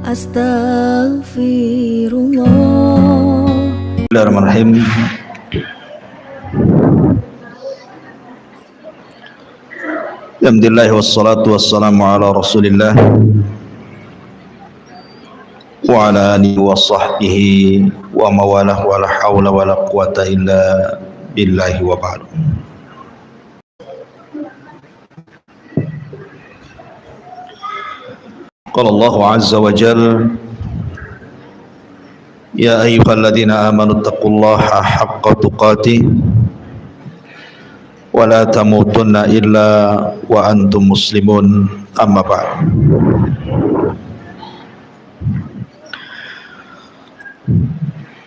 Astaghfirullah. Bismillahirrahmanirrahim. Alhamdulillah wassalatu wassalamu ala Rasulillah wa ala alihi wa sahbihi wa mawalah wa la hawla wa la quwata illa billahi wa ba'du. Qala Allahu azza wa jalla ya ayyuhalladzina amanu taqullaha haqqa tuqatih wa la tamutunna illa wa antum muslimun, amma ba'd.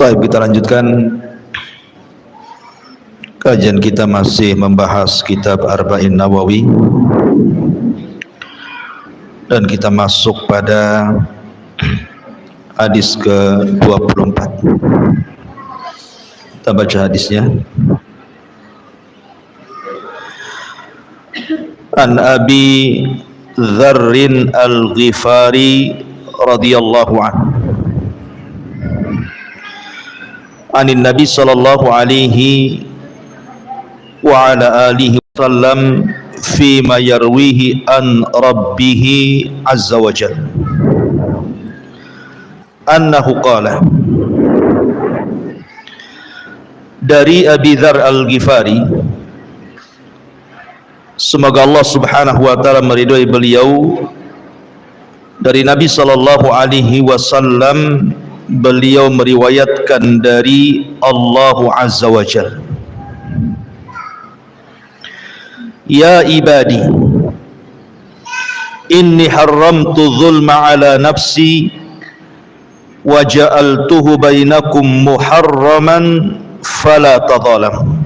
Baik, kita lanjutkan kajian kita, masih membahas kitab Arba'in Nawawi, dan kita masuk pada hadis ke-24. Kita baca hadisnya. An Abi Dzarrin Al-Ghifari radhiyallahu anhu anin Nabi sallallahu alaihi wa ala alihi wasallam fima yarwihi an rabbihi azza wa jalla annahu qala, dari Abi Dzar Al-Ghifari, semoga Allah subhanahu wa ta'ala meridhai beliau, dari Nabi sallallahu alaihi wasallam, beliau meriwayatkan dari Allah azza wa jalla, ya ibadi inni haramtu zulma ala nafsi wa ja'altuhu bainakum muharraman fala tadhalam.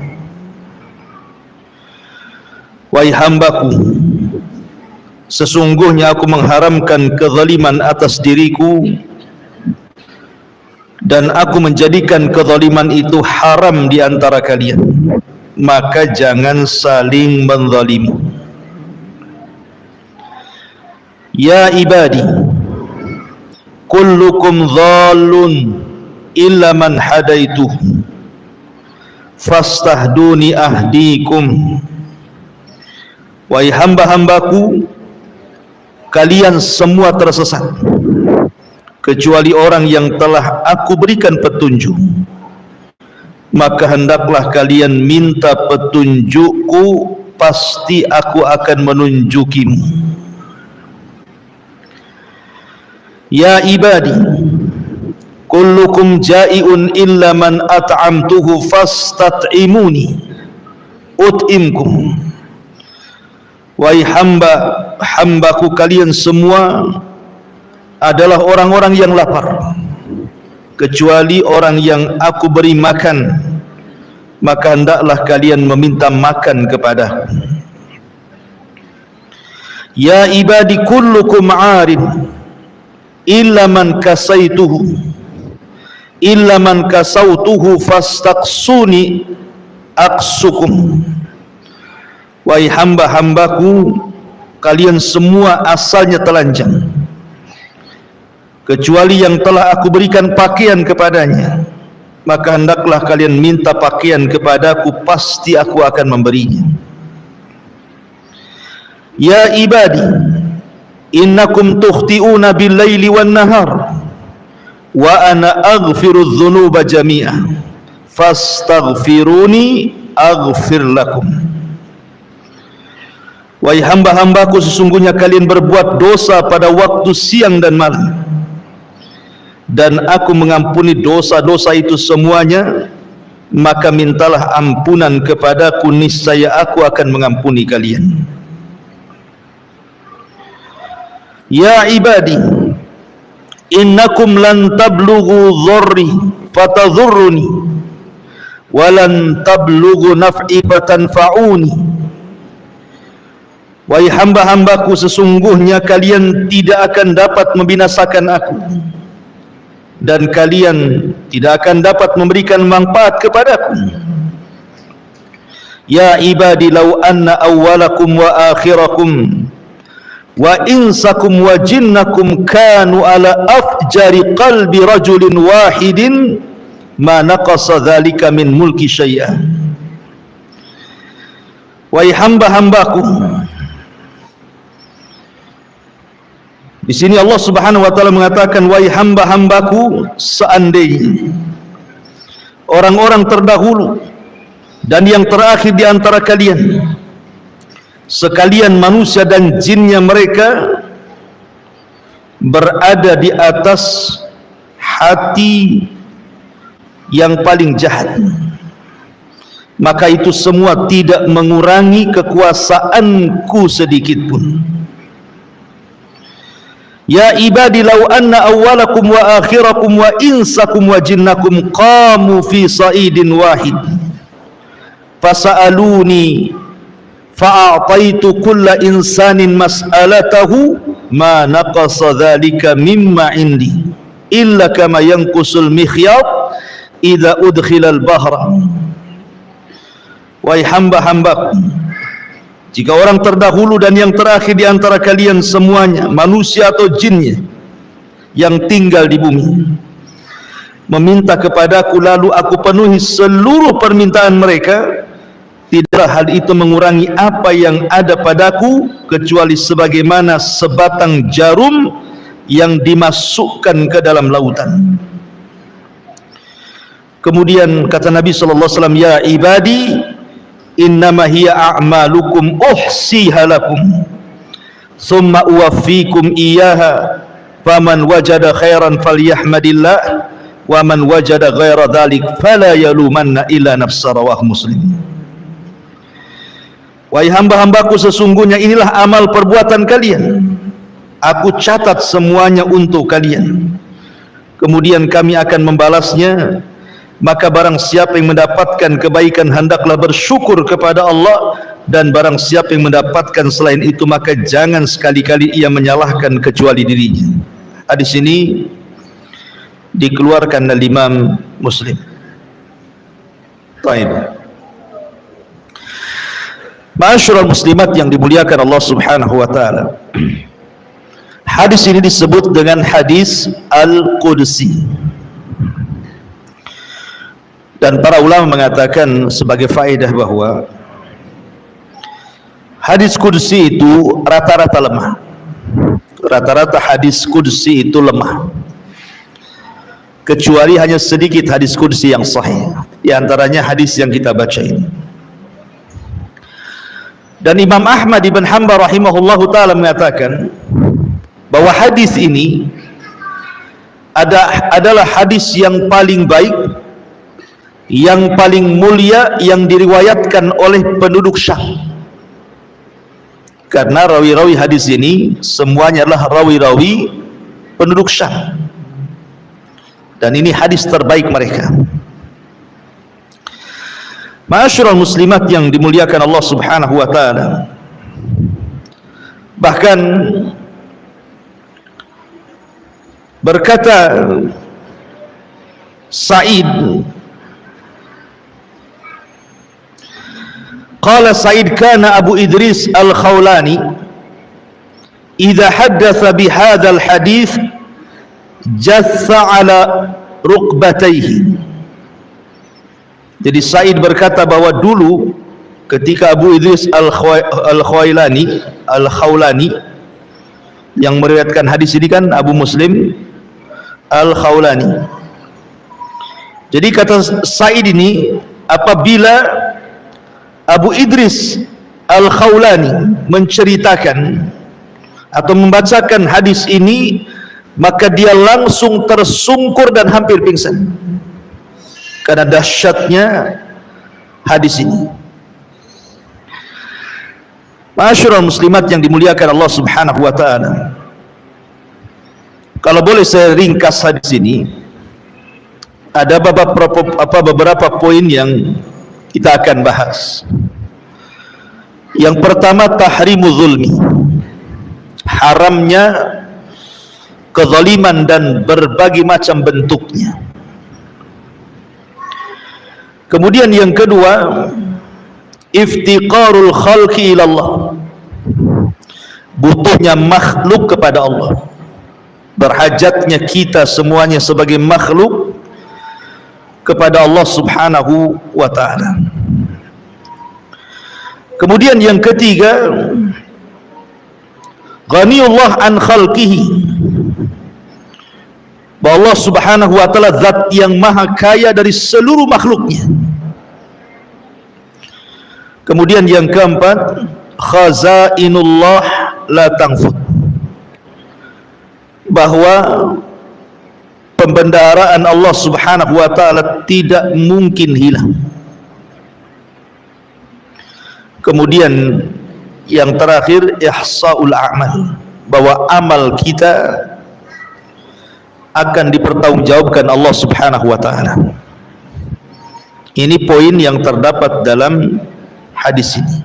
Wahai hambaku, sesungguhnya aku mengharamkan kezaliman atas diriku dan aku menjadikan kezaliman itu haram di antara kalian, maka jangan saling menzalimi. Ya ibadi, kullukum dhallun illa man hadaituhu fastahduni ahdikum. Wahai hamba-hambaku, kalian semua tersesat kecuali orang yang telah aku berikan petunjuk, maka hendaklah kalian minta petunjukku, pasti aku akan menunjukimu. Ya ibadi, kullukum ja'iun illa man at'amtuhu fastat'imuni ut'imkum. Wahai hamba-hambaku, kalian semua adalah orang-orang yang lapar kecuali orang yang aku beri makan, maka hendaklah kalian meminta makan kepadaku. Ya ibadi, kullukum 'arin illa man kasautuhu fastaqsuni aqsukum. Wahai hamba-hambaku, kalian semua asalnya telanjang kecuali yang telah aku berikan pakaian kepadanya, maka hendaklah kalian minta pakaian kepadaku, pasti aku akan memberinya. Ya ibadi, innakum tukhti'una bil-laili wan-nahar wa ana aghfiru dzunuba jami'a fastaghfiruni aghfir lakum. Wahai hamba-hambaku, sesungguhnya kalian berbuat dosa pada waktu siang dan malam, dan aku mengampuni dosa-dosa itu semuanya, maka mintalah ampunan kepadaku, niscaya aku akan mengampuni kalian. Ya ibadi, innakum lan tablughu dharri fatadhurruni wa lan tablughu naf'i fatanfa'uni. Wahai hamba-hambaku, sesungguhnya kalian tidak akan dapat membinasakan aku, dan kalian tidak akan dapat memberikan manfaat kepadaku. Ya ibadi, law anna awwalakum wa akhirakum wa insakum wa jinnakum kanu ala afjari qalbi rajulin wahidin ma naqasa dzalika min mulki syai'a. Wahai hamba-hambaku, di sini Allah Subhanahu wa taala mengatakan, wahai hamba-hambaku, seandainya orang-orang terdahulu dan yang terakhir di antara kalian, sekalian manusia dan jinnya mereka, berada di atas hati yang paling jahat, maka itu semua tidak mengurangi kekuasaanku sedikit pun. Ya ibadi law anna awwalakum wa akhirakum wa insakum wa jinnakum qamu fi sa'idin wahid fasa'aluni fa'ataitu kulla insanin mas'alatahu ma naqasa dhalika mimma indi illa kama yanqusul mikhyat idza udkhilal bahra. Wahai hamba-hambaku, jika orang terdahulu dan yang terakhir di antara kalian semuanya, manusia atau jinnya yang tinggal di bumi, meminta kepadaku lalu aku penuhi seluruh permintaan mereka, tidaklah hal itu mengurangi apa yang ada padaku kecuali sebagaimana sebatang jarum yang dimasukkan ke dalam lautan. Kemudian kata Nabi sallallahu alaihi wasallam, ya ibadi innama hiya a'malukum uhsiha lakum thumma uwaffikum iyyaha faman wajada khairan falyahmadillah wa man wajada ghaira dhalik fala yalumanna illa nafsa. Rawahu Muslim. Wahai hamba-hambaku, sesungguhnya inilah amal perbuatan kalian, aku catat semuanya untuk kalian, kemudian kami akan membalasnya. Maka barang siapa yang mendapatkan kebaikan hendaklah bersyukur kepada Allah, dan barang siapa yang mendapatkan selain itu maka jangan sekali-kali ia menyalahkan kecuali dirinya. Hadis ini dikeluarkan oleh Imam Muslim. Baik. Ma'asyiral muslimat yang dimuliakan Allah Subhanahu wa taala. Hadis ini disebut dengan hadis Al-Qudsi. Dan para ulama mengatakan sebagai faedah bahwa hadis qudsi itu rata-rata lemah. Rata-rata hadis qudsi itu lemah, kecuali hanya sedikit hadis qudsi yang sahih, di antaranya hadis yang kita baca ini. Dan Imam Ahmad ibn Hanbal rahimahullahu ta'ala mengatakan bahwa hadis ini adalah hadis yang paling baik, yang paling mulia yang diriwayatkan oleh penduduk Syam. Karena rawi-rawi hadis ini semuanya adalah rawi-rawi penduduk Syam, dan ini hadis terbaik mereka. Ma'asyiral muslimat yang dimuliakan Allah Subhanahu wa taala, bahkan berkata Sa'id, qala Sa'id kana Abu Idris Al-Khawlani idza haddatha bihadzal hadits jatha ala rukbatayhi. Jadi Sa'id berkata bahwa dulu ketika Abu Idris Al-Khawlani yang meriwayatkan hadis ini kan Abu Muslim Al-Khawlani. Jadi kata Sa'id ini, apabila Abu Idris Al-Khawlani menceritakan atau membacakan hadis ini, maka dia langsung tersungkur dan hampir pingsan karena dahsyatnya hadis ini. Ma'asyiral muslimat yang dimuliakan Allah Subhanahu wa taala, kalau boleh saya ringkas hadis ini, ada beberapa poin yang kita akan bahas. Yang pertama, tahrimu zulmi, haramnya kezaliman dan berbagai macam bentuknya. Kemudian yang kedua, iftiqarul khalqi ilallah, butuhnya makhluk kepada Allah, berhajatnya kita semuanya sebagai makhluk kepada Allah subhanahu wa ta'ala. Kemudian yang ketiga, ghaniyullah an khalqihi, bahwa Allah subhanahu wa ta'ala zat yang maha kaya dari seluruh makhluknya. Kemudian yang keempat, khazainullah la tanfud, bahwa pembendaharaan Allah subhanahu wa ta'ala tidak mungkin hilang. Kemudian yang terakhir, ihsaul a'mal, bahwa amal kita akan dipertanggungjawabkan Allah subhanahu wa ta'ala. Ini poin yang terdapat dalam hadis ini.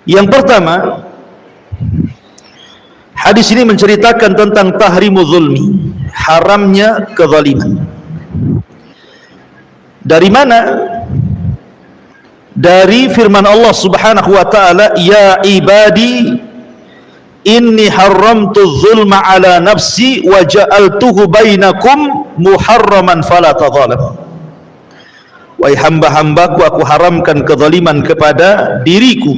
Yang pertama, hadis ini menceritakan tentang tahrimu zulmi, haramnya kezaliman. Dari mana? Dari firman Allah subhanahu wa ta'ala, ya ibadi inni haramtu zulma ala nafsi wa ja'altuhu bainakum muharraman fala tadhalam. Wahai hamba-hambaku, aku haramkan kezaliman kepada diriku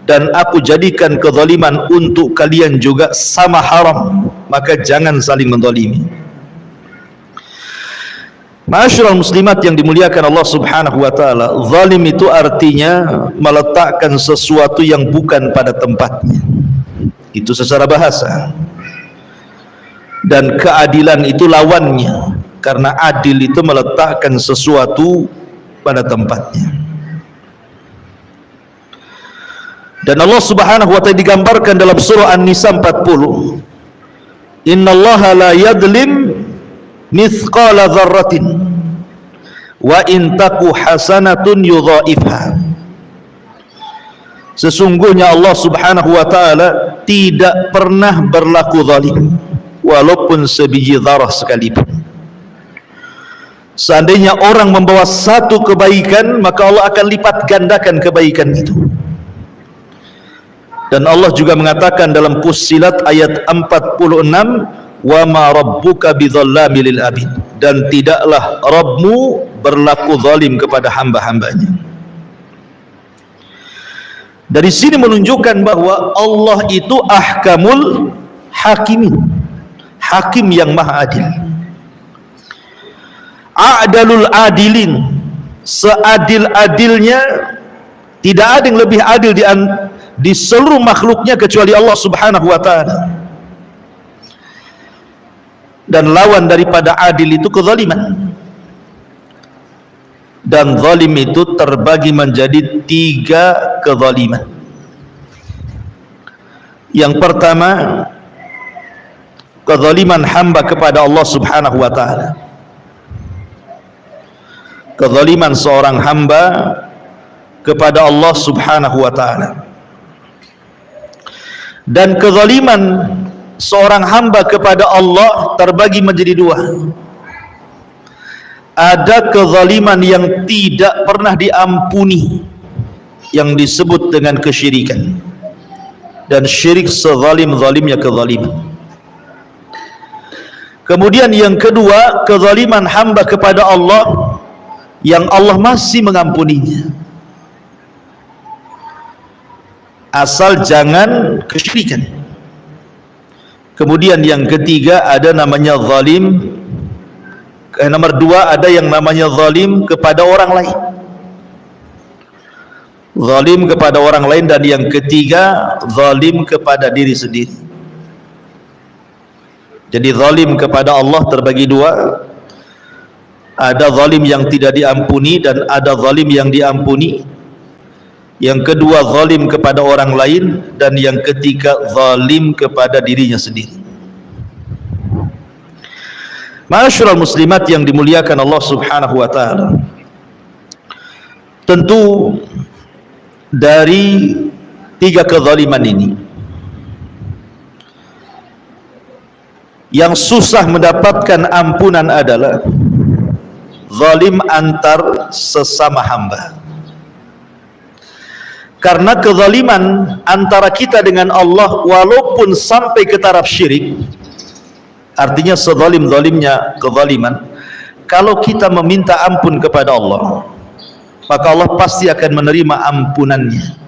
dan aku jadikan kezaliman untuk kalian juga sama haram, maka jangan saling menzalimi. Ma'asyiral muslimat yang dimuliakan Allah subhanahu wa ta'ala, zalim itu artinya meletakkan sesuatu yang bukan pada tempatnya, itu secara bahasa. Dan keadilan itu lawannya, karena adil itu meletakkan sesuatu pada tempatnya. Dan Allah subhanahu wa ta'ala digambarkan dalam surah An-Nisa 40, innallaha la yadlim mithqala dzarratin wa in taku hasanatun yudhaifha. Sesungguhnya Allah subhanahu wa ta'ala tidak pernah berlaku zalim, walaupun sebiji zarah sekalipun. Seandainya orang membawa satu kebaikan, maka Allah akan lipat gandakan kebaikan itu. Dan Allah juga mengatakan dalam Fussilat ayat 46, wa ma rabbuka bidzallami lil abid, dan tidaklah Rabbmu berlaku zalim kepada hamba-hambanya. Dari sini menunjukkan bahwa Allah itu ahkamul hakimin, hakim yang maha adil, a'dalul adilin, seadil-adilnya. Tidak ada yang lebih adil di seluruh makhluknya kecuali Allah subhanahu wa ta'ala. Dan lawan daripada adil itu kezaliman. Dan zalim itu terbagi menjadi 3 kezaliman. Yang pertama, kezaliman hamba kepada Allah subhanahu wa ta'ala. Kezaliman seorang hamba kepada Allah subhanahu wa ta'ala. Dan kezaliman seorang hamba kepada Allah terbagi menjadi 2. Ada kezaliman yang tidak pernah diampuni, yang disebut dengan kesyirikan, dan syirik sezalim-zalimnya kezaliman. Kemudian yang kedua, kezaliman hamba kepada Allah yang Allah masih mengampuninya, asal jangan kesyirikan. Kemudian yang ketiga ada namanya zalim, nomor 2 ada yang namanya zalim kepada orang lain, zalim kepada orang lain, dan yang ketiga zalim kepada diri sendiri. Jadi zalim kepada Allah terbagi 2, ada zalim yang tidak diampuni dan ada zalim yang diampuni. Yang kedua zalim kepada orang lain, dan yang ketiga zalim kepada dirinya sendiri. Ma'asyiral muslimat yang dimuliakan Allah subhanahu wa ta'ala, tentu dari 3 kezaliman ini, yang susah mendapatkan ampunan adalah zalim antar sesama hamba. Karena kezaliman antara kita dengan Allah walaupun sampai ke taraf syirik, artinya sezalim-zalimnya kezaliman, kalau kita meminta ampun kepada Allah, maka Allah pasti akan menerima ampunannya.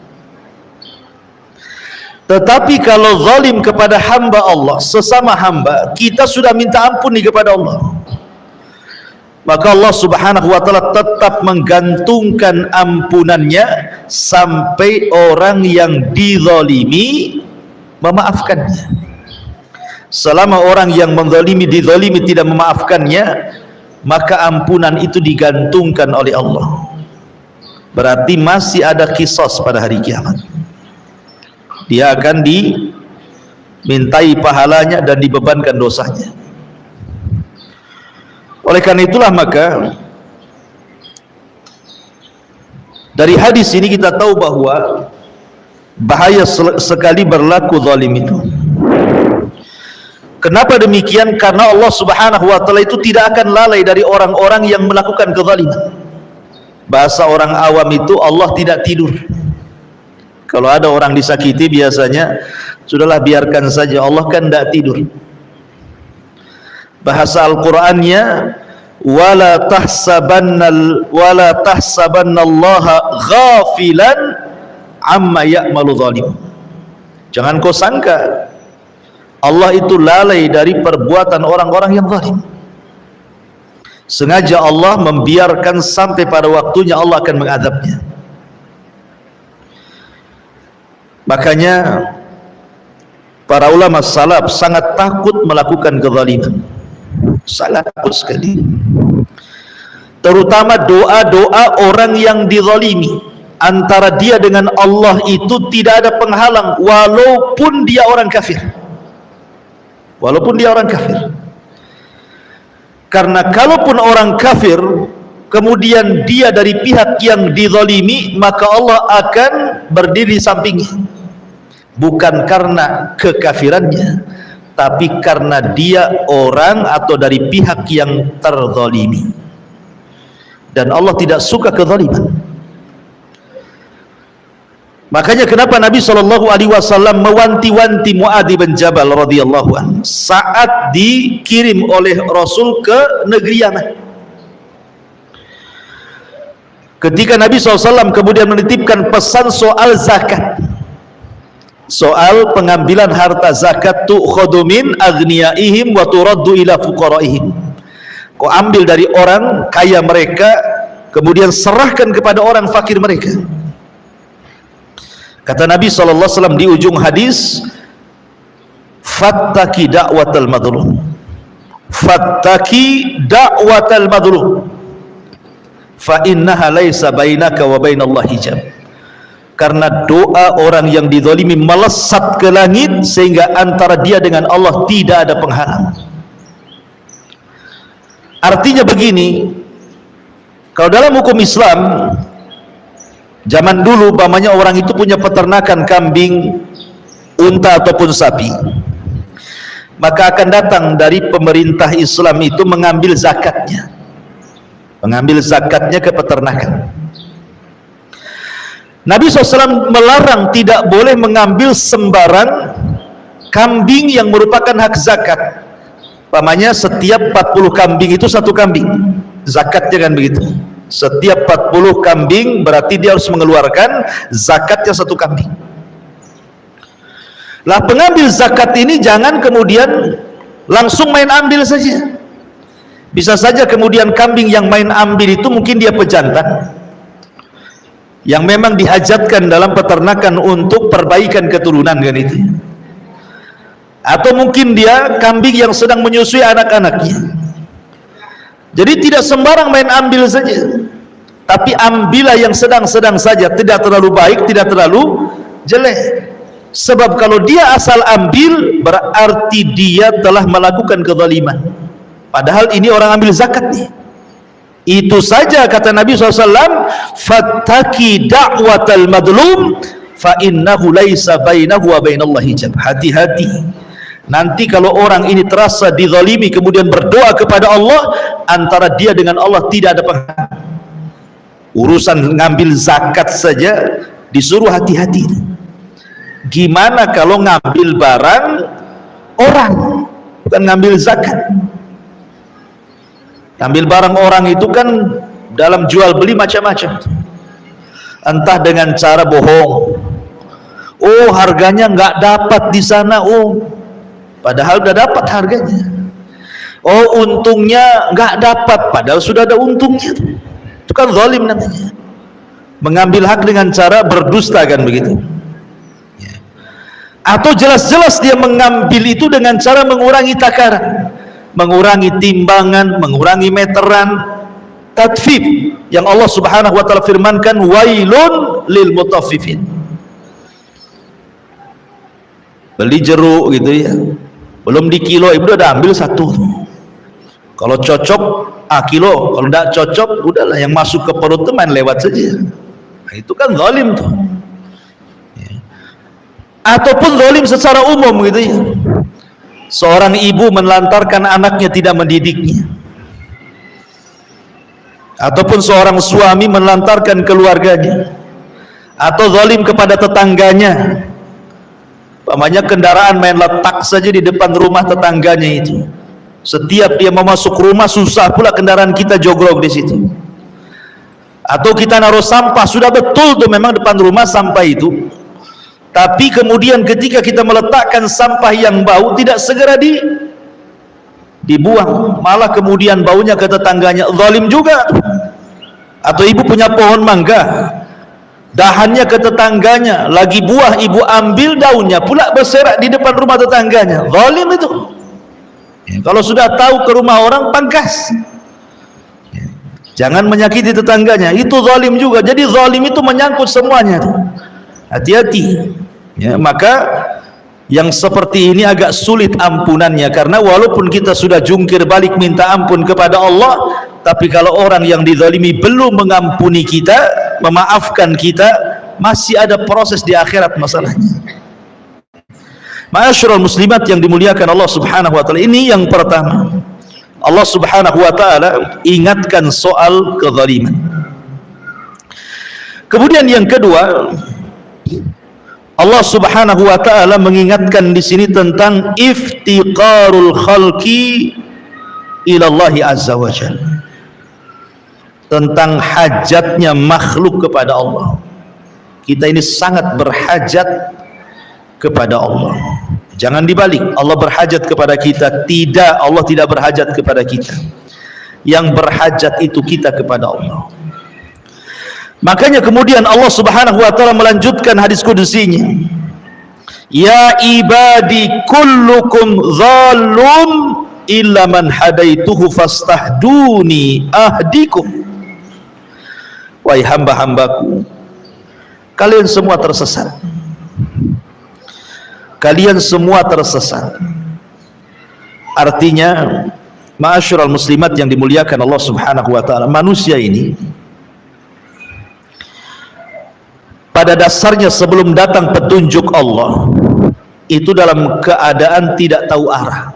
Tetapi kalau zalim kepada hamba Allah, sesama hamba, kita sudah minta ampun kepada Allah, maka Allah subhanahu wa ta'ala tetap menggantungkan ampunannya sampai orang yang dizalimi memaafkannya. Selama orang yang menzalimi, dizalimi tidak memaafkannya, maka ampunan itu digantungkan oleh Allah. Berarti masih ada qisas pada hari kiamat. Dia akan dimintai pahalanya dan dibebankan dosanya. Oleh karena itulah maka dari hadis ini kita tahu bahwa bahaya sekali berlaku zalim itu. Kenapa demikian? Karena Allah subhanahu wa ta'ala itu tidak akan lalai dari orang-orang yang melakukan kezaliman. Bahasa orang awam itu Allah tidak tidur. Kalau ada orang disakiti biasanya sudahlah biarkan saja, Allah kan tidak tidur. Bahasa Al-Qur'annya wala tahsabannallaha ghafilan amma ya'malu zalim. Jangan kau sangka Allah itu lalai dari perbuatan orang-orang yang zalim. Sengaja Allah membiarkan sampai pada waktunya Allah akan mengadabnya. Makanya para ulama salaf sangat takut melakukan kezaliman. Sangat takut sekali. Terutama doa-doa orang yang dizalimi, antara dia dengan Allah itu tidak ada penghalang walaupun dia orang kafir. Walaupun dia orang kafir. Karena kalaupun orang kafir kemudian dia dari pihak yang dizalimi, maka Allah akan berdiri sampingnya, bukan karena kekafirannya, tapi karena dia orang atau dari pihak yang terzalimi. Dan Allah tidak suka kezaliman. Makanya kenapa Nabi SAW mewanti-wanti Muadz bin Jabal radhiyallahu anhu saat dikirim oleh Rasul ke negeri Yaman. Ketika Nabi SAW kemudian menitipkan pesan soal zakat, soal pengambilan harta zakat, tu'khadhu min aghniyaihim wa turaddu ila fuqaraihim. Kau ambil dari orang kaya mereka kemudian serahkan kepada orang fakir mereka. Kata Nabi SAW di ujung hadis, fattaki da'watal madlum, fattaki da'watal madlum, fa innaha laisa bainaka wa bainallahi hijab. Karena doa orang yang dizalimi melesat ke langit sehingga antara dia dengan Allah tidak ada penghalang. Artinya begini, kalau dalam hukum Islam zaman dulu umpamanya orang itu punya peternakan kambing, unta ataupun sapi, maka akan datang dari pemerintah Islam itu mengambil zakatnya, ke peternakan. Nabi SAW melarang tidak boleh mengambil sembarang kambing yang merupakan hak zakat. Umpamanya setiap 40 kambing itu satu kambing, zakatnya kan begitu. Setiap 40 kambing berarti dia harus mengeluarkan zakatnya satu kambing. Lah pengambil zakat ini jangan kemudian langsung main ambil saja. Bisa saja kemudian kambing yang main ambil itu mungkin dia pejantan yang memang dihajatkan dalam peternakan untuk perbaikan keturunan kan itu. Atau mungkin dia kambing yang sedang menyusui anak-anaknya. Jadi tidak sembarang main ambil saja, tapi ambillah yang sedang-sedang saja, tidak terlalu baik, tidak terlalu jelek. Sebab kalau dia asal ambil berarti dia telah melakukan kezaliman, padahal ini orang ambil zakat nih. Itu saja kata Nabi SAW, fattaki da'watal madlum fa innahu laisa bainahu wa bainallahi hijab. Hati-hati, nanti kalau orang ini terasa dizalimi kemudian berdoa kepada Allah, antara dia dengan Allah tidak ada penghalang. Urusan ngambil zakat saja disuruh hati-hati. Gimana kalau ngambil barang orang, bukan ngambil zakat. Ngambil barang orang itu kan dalam jual beli macam-macam, entah dengan cara bohong, oh harganya nggak dapat di sana, oh padahal udah dapat harganya, oh untungnya nggak dapat padahal sudah ada untungnya. Itu kan zalim namanya, mengambil hak dengan cara berdusta, kan begitu. Atau jelas-jelas dia mengambil itu dengan cara mengurangi takaran, mengurangi timbangan, mengurangi meteran, tatfif, yang Allah Subhanahu wa taala firmankan wailun lil mutaffifin. Beli jeruk gitu ya, belum di kilo ibu udah ambil satu, kalau cocok kilo, kalau tidak cocok udahlah, yang masuk ke perut itu main lewat saja. Nah, itu kan zalim tuh. Ataupun zalim secara umum gitu ya, seorang ibu menelantarkan anaknya, tidak mendidiknya, ataupun seorang suami menelantarkan keluarganya, atau zalim kepada tetangganya, umpamanya kendaraan main letak saja di depan rumah tetangganya itu, setiap dia mau masuk rumah susah pula kendaraan kita jogrok di situ. Atau kita naruh sampah, sudah betul tuh memang depan rumah sampah itu, tapi kemudian ketika kita meletakkan sampah yang bau tidak segera dibuang, malah kemudian baunya ke tetangganya, zalim juga. Atau ibu punya pohon mangga, dahannya ke tetangganya, lagi buah ibu ambil daunnya pula berserak di depan rumah tetangganya, zalim itu. Kalau sudah tahu ke rumah orang, pangkas, jangan menyakiti tetangganya, itu zalim juga. Jadi zalim itu menyangkut semuanya, hati-hati ya. Maka yang seperti ini agak sulit ampunannya, karena walaupun kita sudah jungkir balik minta ampun kepada Allah, tapi kalau orang yang dizalimi belum mengampuni kita, memaafkan kita, masih ada proses di akhirat masalahnya. Ma'asyiral muslimat yang dimuliakan Allah Subhanahu wa taala, ini yang pertama, Allah Subhanahu wa taala ingatkan soal kezaliman. Kemudian yang kedua, Allah Subhanahu wa taala mengingatkan di sini tentang iftiqarul khalqi ila Allah azza wa jalla, tentang hajatnya makhluk kepada Allah. Kita ini sangat berhajat kepada Allah. Jangan dibalik, Allah berhajat kepada kita. Tidak, Allah tidak berhajat kepada kita. Yang berhajat itu kita kepada Allah. Makanya kemudian Allah Subhanahu wa taala melanjutkan hadis kudusinya, ya ibadi kullukum zalum illa man hadaituhu fastahduni ahdikum. Wahai hamba-hambaku, kalian semua tersesat. Kalian semua tersesat. Artinya, ma'asyiral muslimat yang dimuliakan Allah Subhanahu wa taala, manusia ini pada dasarnya sebelum datang petunjuk Allah itu dalam keadaan tidak tahu arah.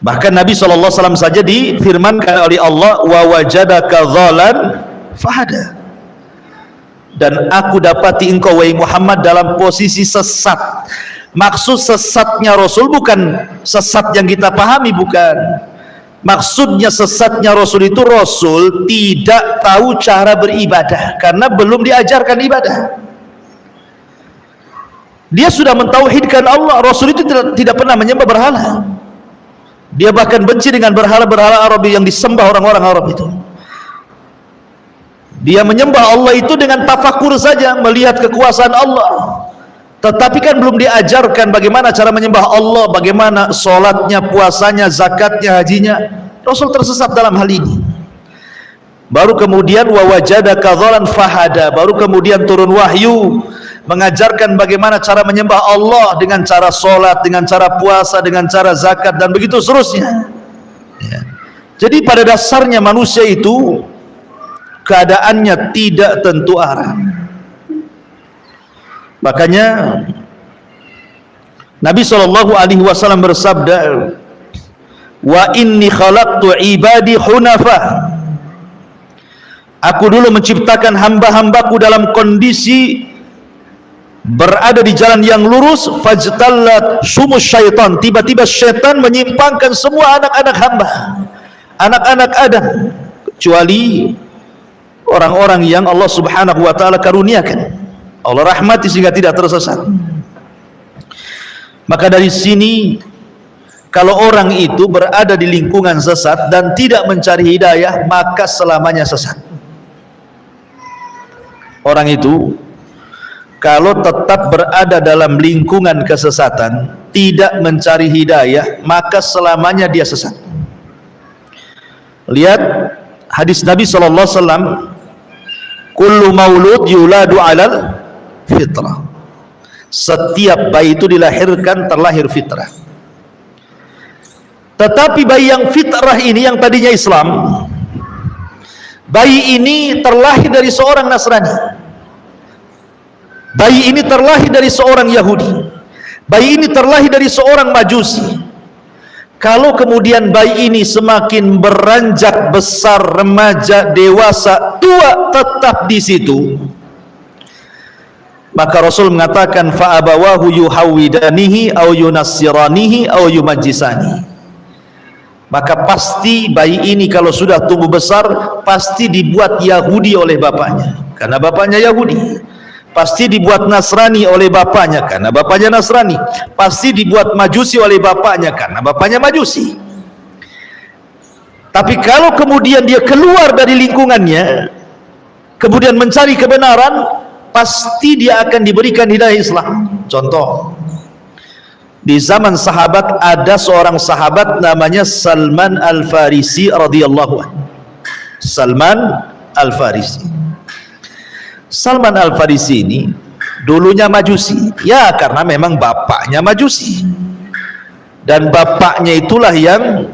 Bahkan Nabi SAW saja difirmankan oleh Allah, wa wajadaka dhalan fahada, dan aku dapati engkau wahai Muhammad dalam posisi sesat. Maksud sesatnya Rasul bukan sesat yang kita pahami, bukan. Maksudnya sesatnya Rasul itu, Rasul tidak tahu cara beribadah karena belum diajarkan ibadah. Dia sudah mentauhidkan Allah. Rasul itu tidak pernah menyembah berhala. Dia bahkan benci dengan berhala-berhala Arab yang disembah orang-orang Arab itu. Dia menyembah Allah itu dengan tafakur saja, melihat kekuasaan Allah. Tetapi kan belum diajarkan bagaimana cara menyembah Allah, bagaimana sholatnya, puasanya, zakatnya, hajinya. Rasul tersesat dalam hal ini. Baru kemudian wa wajadaka dhalan fahada, baru kemudian turun wahyu mengajarkan bagaimana cara menyembah Allah dengan cara sholat, dengan cara puasa, dengan cara zakat, dan begitu seterusnya ya. Jadi pada dasarnya manusia itu keadaannya tidak tentu arah. Makanya Nabi SAW bersabda, wa inni khalaqtu ibadi hunafa, Aku dulu menciptakan hamba-hambaku dalam kondisi berada di jalan yang lurus, fajtallat sumus syaitan, tiba-tiba syaitan menyimpangkan semua anak-anak hamba, anak-anak Adam, kecuali orang-orang yang Allah subhanahu wa ta'ala karuniakan, Allah rahmati sehingga tidak tersesat. Maka dari sini, kalau orang itu berada di lingkungan sesat dan tidak mencari hidayah, maka selamanya sesat. Orang itu kalau tetap berada dalam lingkungan kesesatan, tidak mencari hidayah, maka selamanya dia sesat. Lihat hadis Nabi SAW, kullu maulud yuladu alal fitrah. Setiap bayi itu dilahirkan terlahir fitrah. Tetapi bayi yang fitrah ini, yang tadinya Islam, bayi ini terlahir dari seorang Nasrani. Bayi ini terlahir dari seorang Yahudi. Bayi ini terlahir dari seorang Majusi. Kalau kemudian bayi ini semakin beranjak besar, remaja, dewasa, tua, tetap di situ, maka Rasul mengatakan fa abawahu yuhawidanihi au yunassiranihi au yumajjisani. Maka pasti bayi ini kalau sudah tumbuh besar pasti dibuat Yahudi oleh bapaknya, karena bapaknya Yahudi. Pasti dibuat Nasrani oleh bapaknya, karena bapaknya Nasrani. Pasti dibuat Majusi oleh bapaknya, karena bapaknya Majusi. Tapi kalau kemudian dia keluar dari lingkungannya, kemudian mencari kebenaran, pasti dia akan diberikan hidayah Islam. Contoh, di zaman sahabat ada seorang sahabat namanya Salman Al-Farisi radhiyallahu anhu. Salman Al-Farisi. Salman Al-Farisi ini dulunya Majusi, ya karena memang bapaknya Majusi, dan bapaknya itulah yang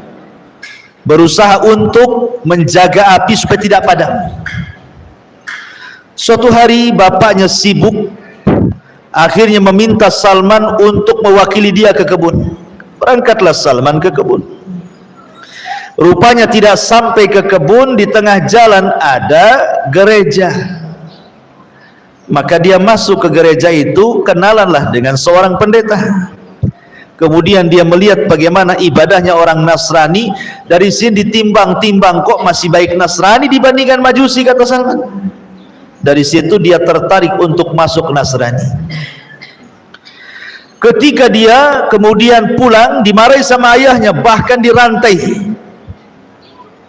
berusaha untuk menjaga api supaya tidak padam. Suatu hari bapaknya sibuk, akhirnya meminta Salman untuk mewakili dia ke kebun. Berangkatlah Salman ke kebun. Rupanya tidak sampai ke kebun, di tengah jalan ada gereja. Maka dia masuk ke gereja itu, kenalanlah dengan seorang pendeta. Kemudian dia melihat bagaimana ibadahnya orang Nasrani. Dari sini ditimbang-timbang, kok masih baik Nasrani dibandingkan Majusi, kata Salman. Dari situ dia tertarik untuk masuk Nasrani. Ketika dia kemudian pulang, dimarahi sama ayahnya, bahkan dirantai.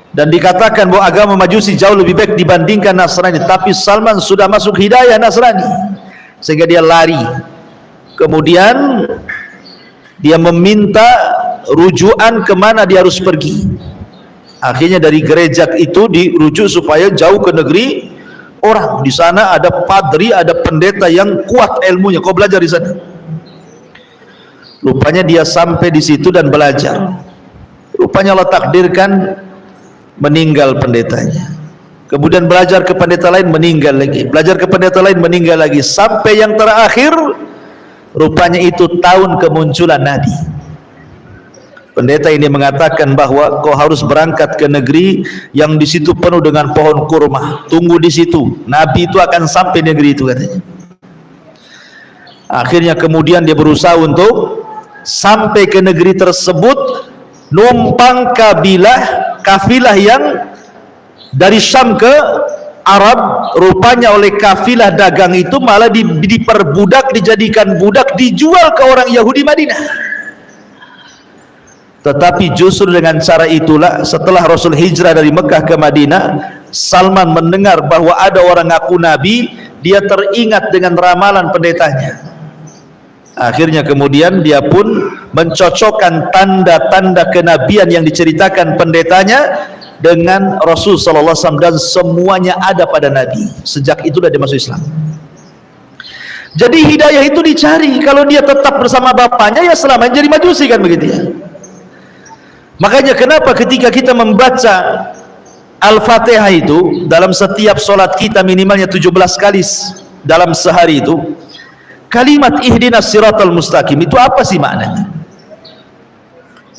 Dan dikatakan bahwa agama Majusi jauh lebih baik dibandingkan Nasrani. Tapi Salman sudah masuk hidayah Nasrani, sehingga dia lari. Kemudian dia meminta rujukan kemana dia harus pergi. Akhirnya dari gereja itu dirujuk supaya jauh ke negeri orang. Di sana ada padri, ada pendeta yang kuat ilmunya. Kau belajar di sana. Rupanya dia sampai di situ dan belajar. Rupanya Allah takdirkan meninggal pendetanya. Kemudian belajar ke pendeta lain, meninggal lagi. Belajar ke pendeta lain, meninggal lagi. Sampai yang terakhir, rupanya itu tahun kemunculan Nabi. Pendeta ini mengatakan bahwa kau harus berangkat ke negeri yang di situ penuh dengan pohon kurma. Tunggu di situ. Nabi itu akan sampai negeri itu, katanya. Akhirnya kemudian dia berusaha untuk sampai ke negeri tersebut, numpang kafilah yang dari Syam ke Arab. Rupanya oleh kafilah dagang itu malah diperbudak, dijadikan budak, dijual ke orang Yahudi Madinah. Tetapi justru dengan cara itulah setelah Rasul hijrah dari Mekah ke Madinah, Salman mendengar bahwa ada orang ngaku Nabi. Dia teringat dengan ramalan pendetanya. Akhirnya kemudian dia pun mencocokkan tanda-tanda kenabian yang diceritakan pendetanya dengan Rasul sallallahu alaihi wasallam, dan semuanya ada pada Nabi. Sejak itulah dia masuk Islam. Jadi hidayah itu dicari. Kalau dia tetap bersama bapaknya, ya selamanya jadi Majusi, kan begitu ya. Makanya kenapa ketika kita membaca Al-Fatihah itu dalam setiap solat kita minimalnya 17 kali dalam sehari itu, kalimat ihdinas siratal mustaqim itu apa sih maknanya?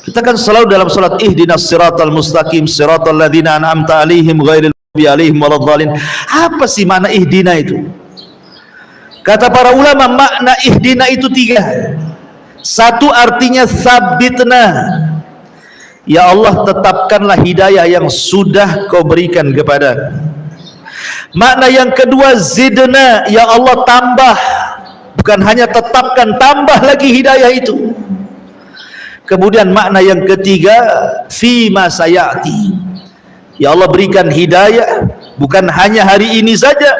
Kita kan selalu dalam salat ihdinas siratal mustaqim siratal ladzina an'amta alaihim ghairil alaihim waladhdallin. Apa sih makna ihdina itu? Kata para ulama, makna ihdina itu 3. Satu artinya sabitna, ya Allah tetapkanlah hidayah yang sudah kau berikan kepada. Makna yang kedua zidna, ya Allah tambah, bukan hanya tetapkan, tambah lagi hidayah itu. Kemudian makna yang ketiga fima sayati, ya Allah berikan hidayah bukan hanya hari ini saja,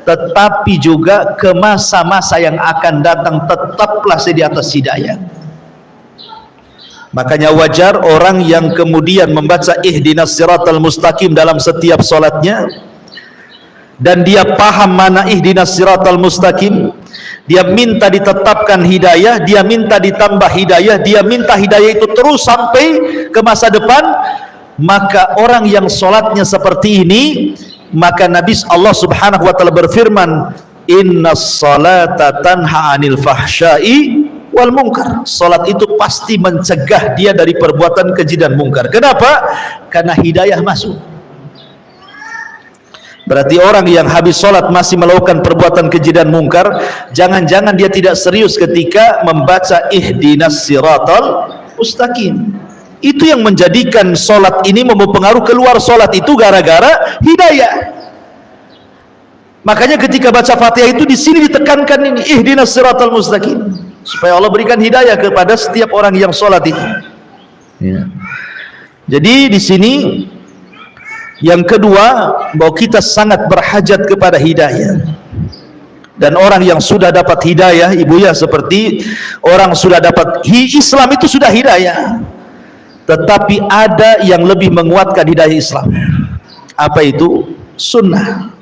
tetapi juga ke masa-masa yang akan datang, tetaplah saya di atas hidayah. Makanya wajar orang yang kemudian membaca ihdinas siratal mustaqim dalam setiap solatnya, dan dia paham mana ihdinas siratal mustaqim, dia minta ditetapkan hidayah, dia minta ditambah hidayah, dia minta hidayah itu terus sampai ke masa depan. Maka orang yang solatnya seperti ini, maka Nabi Allah subhanahu wa ta'ala berfirman, innas salata tanha anil fahsyai wal munkar. Salat itu pasti mencegah dia dari perbuatan keji dan mungkar. Kenapa? Karena hidayah masuk. Berarti orang yang habis salat masih melakukan perbuatan keji dan mungkar, jangan-jangan dia tidak serius ketika membaca ihdinas siratal mustaqim. Itu yang menjadikan salat ini mempengaruhi keluar salat itu gara-gara hidayah. Makanya ketika baca Fatihah itu di sini ditekankan ini ihdinas siratal mustaqim, supaya Allah berikan hidayah kepada setiap orang yang salat itu. Ya. Jadi di sini yang kedua, bahwa kita sangat berhajat kepada hidayah. Dan orang yang sudah dapat hidayah, ibu ya, seperti orang sudah dapat Islam itu sudah hidayah. Tetapi ada yang lebih menguatkan hidayah Islam. Apa itu? Sunnah.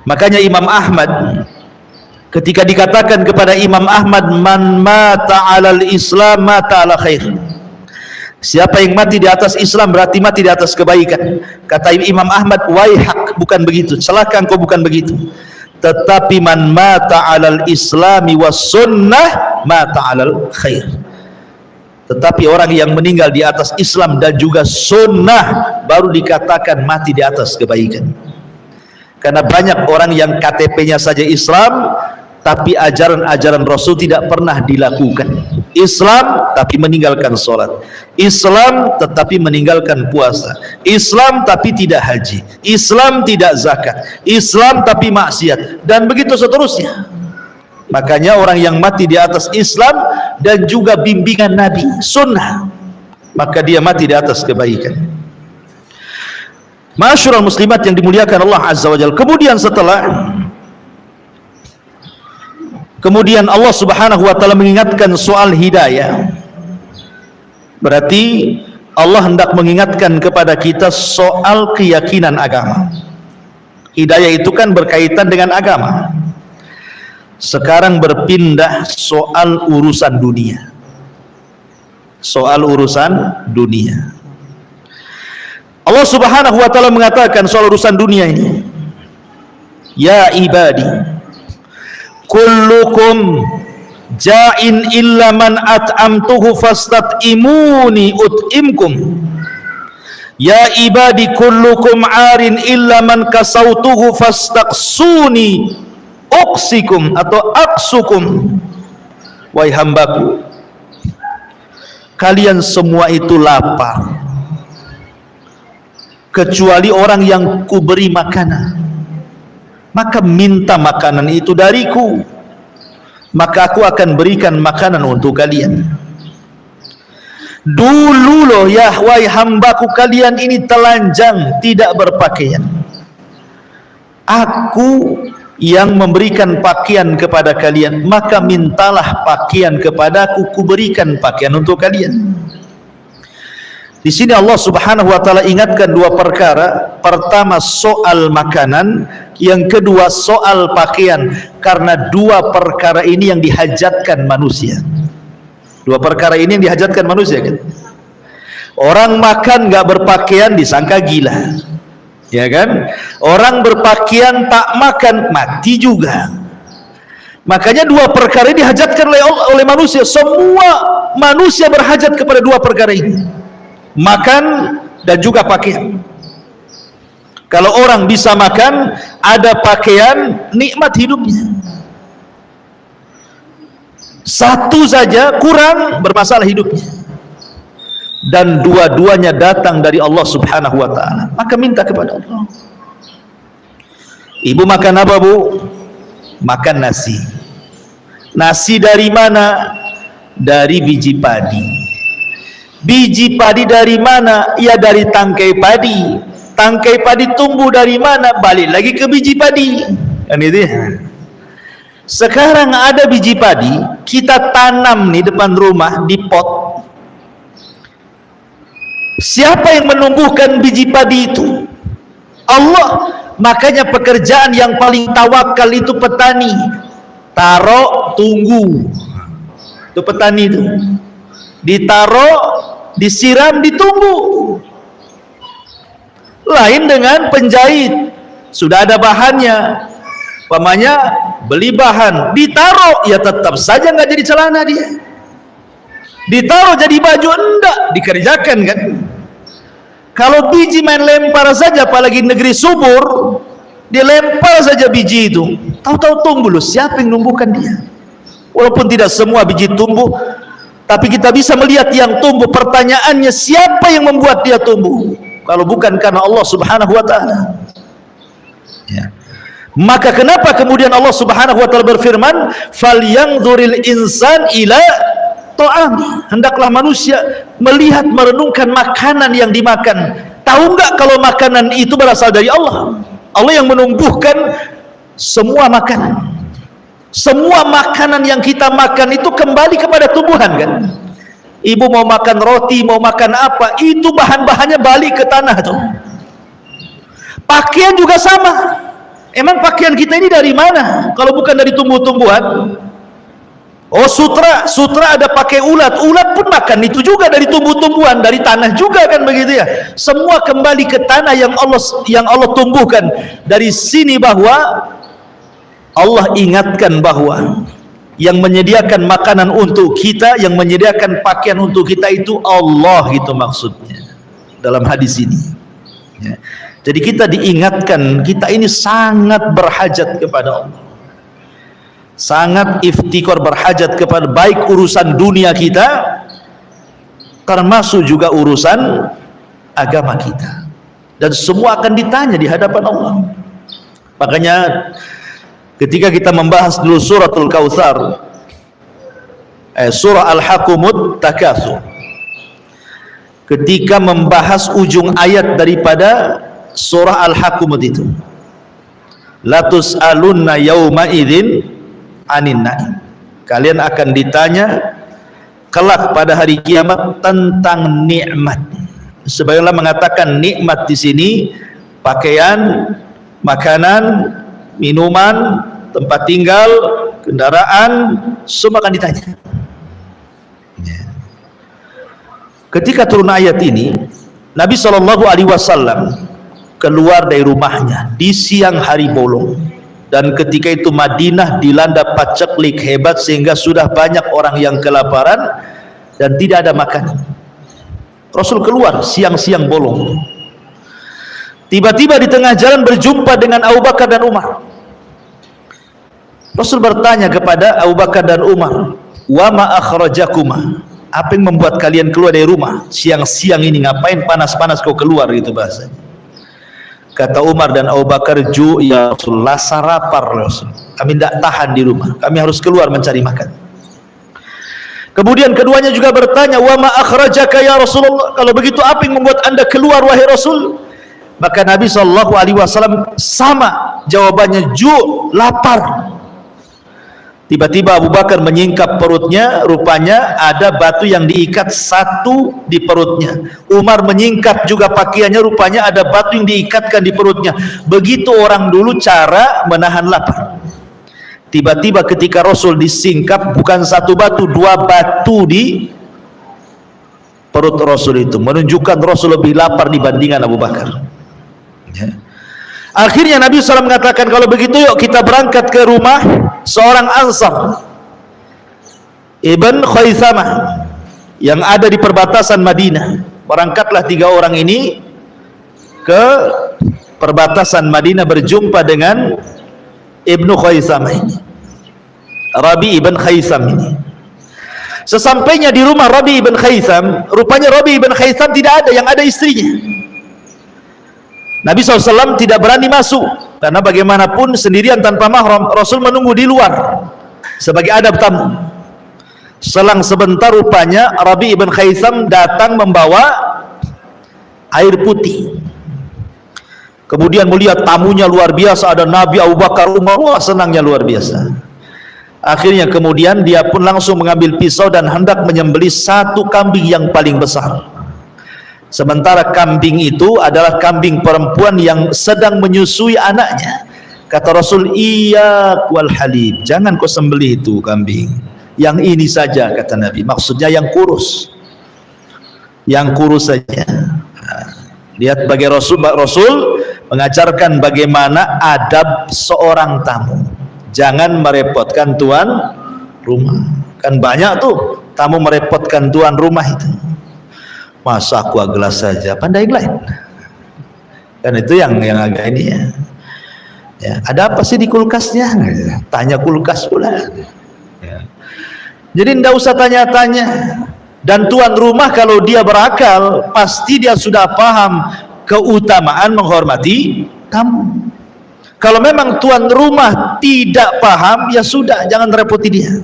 Makanya Imam Ahmad, ketika dikatakan kepada Imam Ahmad, man mata alal Islam mata ala khair, siapa yang mati di atas Islam berarti mati di atas kebaikan. Kata Imam Ahmad, waihak, bukan begitu, celaka engkau, bukan begitu. Tetapi man mata alal islami was sunnah mata alal khair. Tetapi orang yang meninggal di atas Islam dan juga sunnah baru dikatakan mati di atas kebaikan. Karena banyak orang yang KTP-nya saja Islam, tapi ajaran-ajaran Rasul tidak pernah dilakukan. Islam tapi meninggalkan sholat, Islam tetapi meninggalkan puasa, Islam tapi tidak haji, Islam tidak zakat, Islam tapi maksiat, dan begitu seterusnya. Makanya orang yang mati di atas Islam dan juga bimbingan Nabi, sunnah, maka dia mati di atas kebaikan. Ma'asyiral muslimat yang dimuliakan Allah Azza wa Jalla. Kemudian Allah subhanahu wa ta'ala mengingatkan soal hidayah. Berarti Allah hendak mengingatkan kepada kita soal keyakinan agama. Hidayah itu kan berkaitan dengan agama. Sekarang berpindah soal urusan dunia. Soal urusan dunia. Allah subhanahu wa ta'ala mengatakan soal urusan dunia ini, ya ibadi kullukum ja'in illa man at'amtuhu fastat'imuni ut'imkum. Ya ibadi kullukum 'arin illa man kasautuhu fastaqsuni uqsikum atau aqsukum. Wahai hambaku, kalian semua itu lapar kecuali orang yang kuberi makanan, maka minta makanan itu dariku, maka aku akan berikan makanan untuk kalian. Dulu loh ya wahai hambaku, kalian ini telanjang, tidak berpakaian, aku yang memberikan pakaian kepada kalian, maka mintalah pakaian kepadaku, kuberikan pakaian untuk kalian. Di sini Allah subhanahu wa ta'ala ingatkan dua perkara. Pertama soal makanan, yang kedua soal pakaian. Karena dua perkara ini yang dihajatkan manusia. Dua perkara ini yang dihajatkan manusia kan. Orang makan gak berpakaian disangka gila, ya kan? Orang berpakaian tak makan mati juga. Makanya dua perkara ini dihajatkan oleh manusia. Semua manusia berhajat kepada dua perkara ini, makan dan juga pakaian. Kalau orang bisa makan, ada pakaian, nikmat hidupnya. Satu saja kurang, bermasalah hidupnya. Dan dua-duanya datang dari Allah Subhanahu wa ta'ala, maka minta kepada Allah. Ibu makan apa, Bu? Makan nasi. Nasi dari mana? Dari biji padi. Biji padi dari mana? Ya dari tangkai padi. Tangkai padi tumbuh dari mana? Balik lagi ke biji padi. Kan itu ya. Sekarang ada biji padi, kita tanam nih depan rumah di pot. Siapa yang menumbuhkan biji padi itu? Allah. Makanya pekerjaan yang paling tawakal itu petani. Taruh, tunggu. Itu petani itu. Ditaruh, disiram, ditunggu. Lain dengan penjahit, sudah ada bahannya, umpamanya beli bahan, ditaruh, ya tetap saja nggak jadi celana dia. Ditaruh jadi baju, enggak, dikerjakan kan. Kalau biji main lempar saja, apalagi negeri subur, dia lempar saja biji itu, tahu-tahu tumbuh. Loh, siapa yang numbuhkan dia? Walaupun tidak semua biji tumbuh, tapi kita bisa melihat yang tumbuh. Pertanyaannya, siapa yang membuat dia tumbuh? Kalau bukan karena Allah Subhanahu wa ta'ala. Ya. Maka kenapa kemudian Allah Subhanahu wa ta'ala berfirman, "Falyanzuril insan ila ta'ami." Hendaklah manusia melihat, merenungkan makanan yang dimakan. Tahu enggak kalau makanan itu berasal dari Allah? Allah yang menumbuhkan semua makanan. Semua makanan yang kita makan itu kembali kepada tumbuhan kan. Ibu mau makan roti, mau makan apa, itu bahan-bahannya balik ke tanah tuh. Pakaian juga sama. Emang pakaian kita ini dari mana kalau bukan dari tumbuh-tumbuhan? Oh, sutra ada pakai ulat pun makan itu juga dari tumbuh-tumbuhan, dari tanah juga kan begitu ya. Semua kembali ke tanah yang Allah tumbuhkan. Dari sini bahwa Allah ingatkan bahwa yang menyediakan makanan untuk kita, yang menyediakan pakaian untuk kita itu Allah, gitu maksudnya dalam hadis ini ya. Jadi kita diingatkan, kita ini sangat berhajat kepada Allah, sangat iftikar, berhajat kepada baik urusan dunia kita, termasuk juga urusan agama kita, dan semua akan ditanya di hadapan Allah. Makanya ketika kita membahas dulu suratul Kautsar, surah Al-Hakumut Takatsur, ketika membahas ujung ayat daripada surah Al-Hakumut itu, la tus'alunna yauma idzin anin na'im, kalian akan ditanya kelak pada hari kiamat tentang nikmat. Sebagian mengatakan nikmat di sini pakaian, makanan, minuman, tempat tinggal, kendaraan, semua akan ditanya. Ketika turun ayat ini, Nabi SAW keluar dari rumahnya di siang hari bolong, dan ketika itu Madinah dilanda paceklik hebat sehingga sudah banyak orang yang kelaparan dan tidak ada makanan. Rasul keluar siang-siang bolong. Tiba-tiba di tengah jalan berjumpa dengan Abu Bakar dan Umar. Rasul bertanya kepada Abu Bakar dan Umar, "Wa ma akhrajakuma?" Apa yang membuat kalian keluar dari rumah siang-siang ini? Ngapain panas-panas kau keluar, gitu bahasanya. Kata Umar dan Abu Bakar, "Ya Rasul, rasa lapar Rasul. Kami tidak tahan di rumah. Kami harus keluar mencari makan." Kemudian keduanya juga bertanya, "Wa ma akhrajaka ya Rasulullah?" Kalau begitu apa yang membuat Anda keluar wahai Rasul? Maka Nabi SAW sama jawabannya, lapar. Tiba-tiba Abu Bakar menyingkap perutnya, rupanya ada batu yang diikat satu di perutnya. Umar menyingkap juga pakaiannya, rupanya ada batu yang diikatkan di perutnya. Begitu orang dulu cara menahan lapar. Tiba-tiba ketika Rasul disingkap, bukan satu batu, dua batu di perut Rasul itu, menunjukkan Rasul lebih lapar dibandingkan Abu Bakar ya. Akhirnya Nabi SAW mengatakan, kalau begitu yuk kita berangkat ke rumah seorang Ansar, Ibn Khaythamah, yang ada di perbatasan Madinah. Berangkatlah 3 orang ini ke perbatasan Madinah berjumpa dengan Ibnu Khaisam ini, Rabi ibn Khaisam ini. Sesampainya di rumah Rabi ibn Khaisam, rupanya Rabi ibn Khaisam tidak ada, yang ada istrinya. Nabi SAW tidak berani masuk, karena bagaimanapun sendirian tanpa mahram, Rasul menunggu di luar sebagai adab tamu. Selang sebentar rupanya Rabi ibn Khaisam datang membawa air putih. Kemudian melihat tamunya luar biasa, ada Nabi, Abu Bakar, Umar, wah senangnya luar biasa. Akhirnya kemudian dia pun langsung mengambil pisau dan hendak menyembelih satu kambing yang paling besar. Sementara kambing itu adalah kambing perempuan yang sedang menyusui anaknya. Kata Rasul, "Iyyak wal halib, jangan kau sembelih itu kambing. Yang ini saja," kata Nabi. Maksudnya yang kurus. Yang kurus saja. Lihat bagi Rasul mengajarkan bagaimana adab seorang tamu. Jangan merepotkan tuan rumah. Kan banyak tuh tamu merepotkan tuan rumah itu. Masa aqua gelas saja, pandai lain. Kan itu yang agak ini ya. Ya, ada apa sih di kulkasnya? Tanya kulkas pula. Ya. Jadi tidak usah tanya-tanya. Dan tuan rumah kalau dia berakal, pasti dia sudah paham keutamaan menghormati tamu. Kalau memang tuan rumah tidak paham, ya sudah, jangan repoti dia.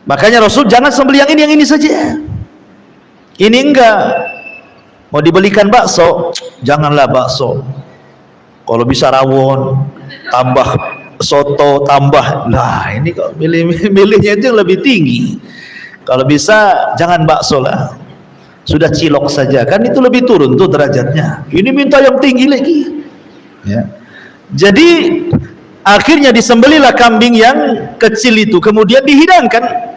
Makanya Rasul jangan sembelih yang ini saja. Ini enggak. Mau dibelikan bakso, janganlah bakso. Kalau bisa rawon, tambah soto, tambah. Nah, ini kok milihnya itu yang lebih tinggi. Kalau bisa jangan bakso lah. Sudah cilok saja, kan itu lebih turun tuh derajatnya. Ini minta yang tinggi lagi. Ya. Jadi akhirnya disembelihlah kambing yang kecil itu, kemudian dihidangkan.